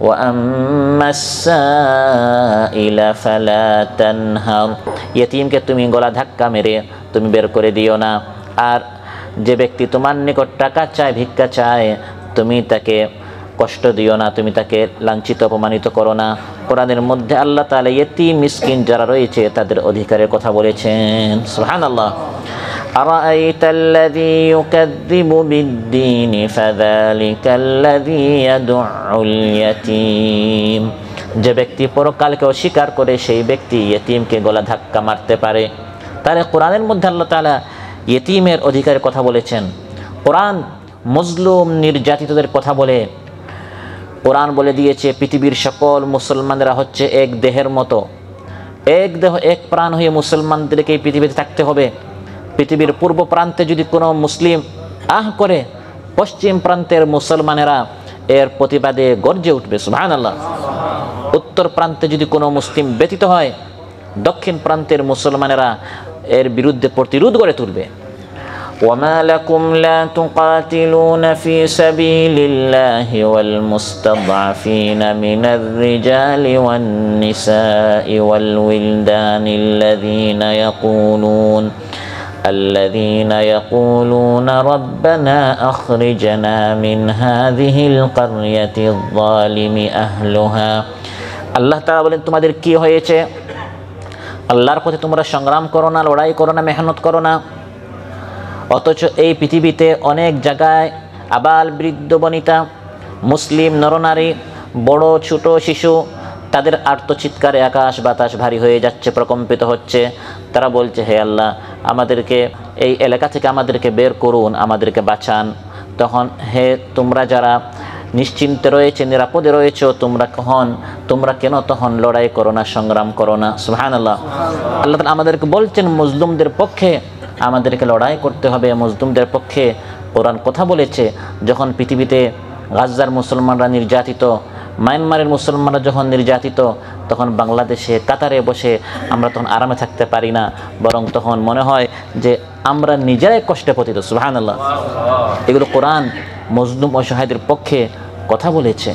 ওয়া আম্মাস সাইলা ফালা তানহার। ইয়েতিমকে তুমি গলা ধাক্কা মেরে তুমি বের করে দিও না, আর যে ব্যক্তি তোমার নিকট টাকা চায়, ভিক্ষা চায়, তুমি তাকে কষ্ট দিও না, তুমি তাকে লাঞ্ছিত অপমানিত করো না। কোরআনের মধ্যে আল্লাহ তাআলা ইয়েতিম মিসকিন যারা রয়েছে তাদের অধিকারের কথা বলেছেন। সুবহানাল্লাহ। আরাআইতাল্লাযী ইউকাযযিবু বিদ্দীনি ফাযালিকাল্লাযী ইয়াদউল ইয়াতীম। যে ব্যক্তি পরকালকে অস্বীকার করে সেই ব্যক্তি ইয়েতিমকে গলা ধাক্কা মারতে পারে। তাহলে কোরআনের মধ্যে আল্লাহ তাআলা ইয়েতিমের অধিকারের কথা বলেছেন। কোরআন মজলুম নির্যাতিতদের কথা বলে। কোরআন বলে দিয়েছে পৃথিবীর সকল মুসলমানরা হচ্ছে এক দেহের মতো, এক দেহ এক প্রাণ হয়ে মুসলমানদেরকে এই পৃথিবীতে থাকতে হবে। পৃথিবীর পূর্ব প্রান্তে যদি কোনো মুসলিম করে, পশ্চিম প্রান্তের মুসলমানেরা এর প্রতিবাদে গর্জে উঠবে, সুবহানাল্লাহ। উত্তর প্রান্তে যদি কোনো মুসলিম ব্যতীত হয়, দক্ষিণ প্রান্তের মুসলমানেরা এর বিরুদ্ধে প্রতিরোধ গড়ে তুলবে। وما لكم لا تقاتلون في سبيل الله والمستضعفين من الرجال والنساء والولدان الذين يقولون ربنا أخرجنا من هذه القرية الظالم أهلها। আল্লাহ তাআলা বলেন তোমাদের কি হয়েছে? আল্লাহর পথে তোমরা সংগ্রাম করো না, লড়াই করো না, মেহনত করো না, অথচ এই পৃথিবীতে অনেক জায়গায় আবাল বৃদ্ধ বনিতা, মুসলিম নরনারী, বড় ছোট শিশু, তাদের আর্তচিৎকারে আকাশ বাতাস ভারী হয়ে যাচ্ছে, প্রকম্পিত হচ্ছে। তারা বলছে হে আল্লাহ, আমাদেরকে এই এলাকা থেকে আমাদেরকে বের করুন, আমাদেরকে বাঁচান। তখন হে তোমরা যারা নিশ্চিন্তে রয়েছে, নিরাপদে রয়েছে, তোমরা কেন তখন লড়াই করো না, সংগ্রাম করো না? সুবহানাল্লাহ। আল্লাহ তাআলা আমাদেরকে বলছেন মজলুমদের পক্ষে আমাদেরকে লড়াই করতে হবে, মজলুমদের পক্ষে কোরআন কথা বলেছে। যখন পৃথিবীতে গাজ্জার মুসলমানরা নির্যাতিত, মায়ানমারের মুসলমানরা যখন নির্যাতিত, তখন বাংলাদেশে কাতারে বসে আমরা তখন আরামে থাকতে পারি না, বরং তখন মনে হয় যে আমরা নিজেরাই কষ্টে পতিত। সুবহানাল্লাহ। এগুলো কোরআন মজলুম অসহায়দের পক্ষে কথা বলেছে।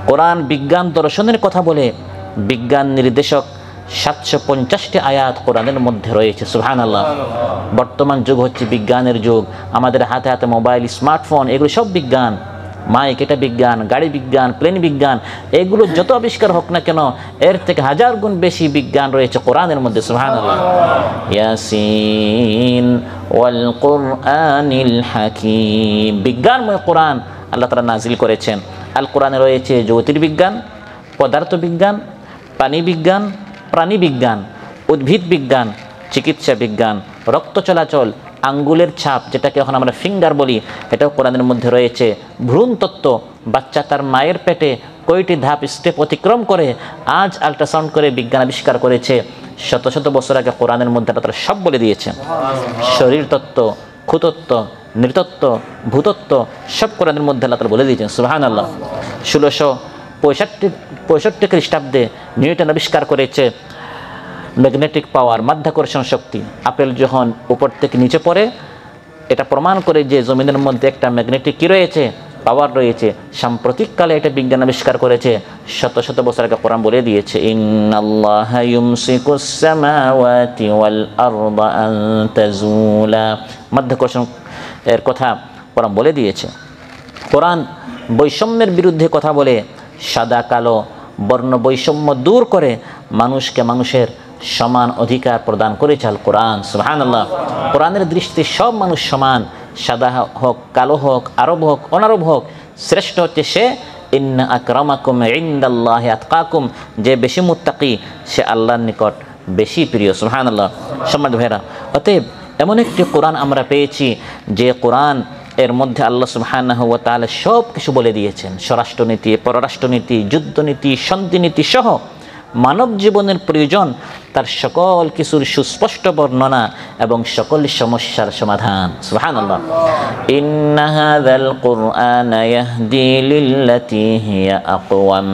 কোরআন বিজ্ঞান দর্শনের কথা বলে, বিজ্ঞান নির্দেশক 750টি আয়াত কোরআনের মধ্যে রয়েছে। সুবহানাল্লাহ। বর্তমান যুগ হচ্ছে বিজ্ঞানের যুগ। আমাদের হাতে হাতে মোবাইল, স্মার্টফোন, এগুলো সব বিজ্ঞান। মাইক এটা বিজ্ঞান, গাড়ি বিজ্ঞান, প্লেন বিজ্ঞান, এগুলো যত আবিষ্কার হোক না কেন, এর থেকে হাজার গুণ বেশি বিজ্ঞান রয়েছে কোরআনের মধ্যে। সুবহানাল্লাহ। ইয়াসিন ওয়াল কুরআনিল হাকীম, বিজ্ঞানময় কোরআন আল্লাহ তাআলা নাজিল করেছেন। আল কোরআনে রয়েছে জ্যোতির্বিজ্ঞান, পদার্থ বিজ্ঞান, পানি বিজ্ঞান, প্রাণী বিজ্ঞান, উদ্ভিদ বিজ্ঞান, চিকিৎসা বিজ্ঞান, রক্ত চলাচল, আঙ্গুলের ছাপ যেটাকে এখন আমরা ফিঙ্গার বলি, এটাও কোরআনের মধ্যে রয়েছে। ভ্রূণ তত্ত্ব, বাচ্চা তার মায়ের পেটে কয়টি ধাপ স্টেপ অতিক্রম করে আজ আল্ট্রাসাউন্ড করে বিজ্ঞান আবিষ্কার করেছে, শত শত বছর আগে কোরআনের মধ্যে তারা সব বলে দিয়েছে। শরীর তত্ত্ব, খুতত্ত্ব, নৃতত্ত্ব, ভূতত্ত্ব সব কোরআনের মধ্যে আল্লাহ তাআলা বলে দিয়েছেন। সুবহানাল্লাহ। 1665 খ্রিস্টাব্দে নিউটন আবিষ্কার করেছে ম্যাগনেটিক পাওয়ার, মাধ্যাকর্ষণ শক্তি। আপেল যখন উপর থেকে নিচে পড়ে, এটা প্রমাণ করে যে জমিনের মধ্যে একটা ম্যাগনেটিক কি রয়েছে, পাওয়ার রয়েছে। সাম্প্রতিককালে এটা বিজ্ঞান আবিষ্কার করেছে, শত শত বছর আগে কোরআন বলে দিয়েছে, ইন্নাল্লাহা ইউমসিকুস সামাওয়াতি ওয়াল আরদা আন তাজুলা, মাধ্যাকর্ষণ এর কথা কোরআন বলে দিয়েছে। কোরআন বৈষম্যের বিরুদ্ধে কথা বলে, সাদা কালো বর্ণ বৈষম্য দূর করে মানুষকে মানুষের সমান অধিকার প্রদান করেছে আল কোরআন। সুবহানাল্লাহ। কোরআনের দৃষ্টিতে সব মানুষ সমান, সাদা হোক, কালো হোক, আরব হোক, অনারব হোক, শ্রেষ্ঠ হচ্ছে সে, ইন্না আকরামাকুম ইনদাল্লাহি আতকাকুম, যে বেশি মুত্তাকি সে আল্লাহর নিকট বেশি প্রিয়। সুবহানাল্লাহ। সম্মানিত ভাইরা, অতএব এমন একটি কোরআন আমরা পেয়েছি যে কোরআন এর মধ্যে আল্লাহ সুবহানাহু ওয়া তাআলা সব কিছু বলে দিয়েছেন। স্বরাষ্ট্রনীতি, পররাষ্ট্রনীতি, যুদ্ধনীতি, শান্তিনীতি সহ মানব জীবনের প্রয়োজন তার সকল কিছুর সুস্পষ্ট বর্ণনা এবং সকল সমস্যার সমাধান। সুবহানাল্লাহ। ইন্না হাযাল কুরআনা ইয়াহদি লিল্লাতী হিয়া আকওয়াম,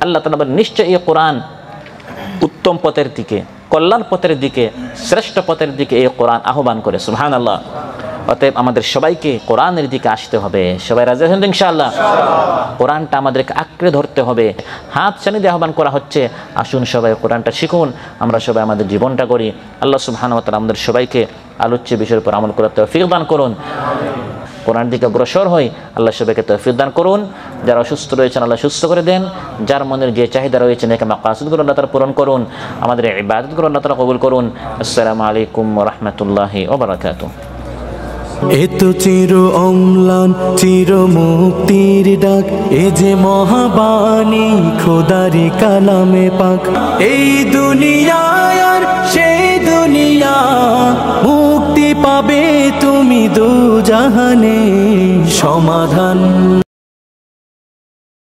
আল্লাহ তাআলা বলেন নিশ্চয়ই এই কোরআন উত্তম পথের দিকে, কল্যাণ পথের দিকে, শ্রেষ্ঠ পথের দিকে এই কোরআন আহ্বান করে। সুবহানাল্লাহ। অতএব আমাদের সবাইকে কোরআনের দিকে আসতে হবে। সবাই রাজি আছেন তো ইনশাআল্লাহ? কোরআনটা আমাদেরকে আঁকড়ে ধরতে হবে। হাত ছানি দিয়ে আহ্বান করা হচ্ছে, আসুন সবাই কোরআনটা শিখুন, আমরা সবাই আমাদের জীবনটা করি। আল্লাহ সুবহানাহু ওয়া তাআলা আমাদের সবাইকে আলোচ্য বিষয়ের উপর আমল করার তৌফিক দান করুন। কোরআন দিকে অগ্রসর হই, আল্লাহ সবাইকে তৌফিক দান করুন। যারা অসুস্থ রয়েছেন আল্লাহ সুস্থ করে দেন, যার মনের যে চাহিদা রয়েছে নেক মাকাসিদগুলো আল্লাহ তাআলা পূরণ করুন, আমাদের ইবাদতগুলো আল্লাহ তাআলা কবুল করুন। আসসালামু আলাইকুম ওয়া রাহমাতুল্লাহি ওয়া বারাকাতুহু। এ তো চির অম্লান চির মুক্তির ডাক, এ যে মহাবাণী খোদারি কালামে পাক। এই দুনিয়ায় আর সেই দুনিয়া, মুক্তি পাবে তুমি দু জাহানে, সমাধান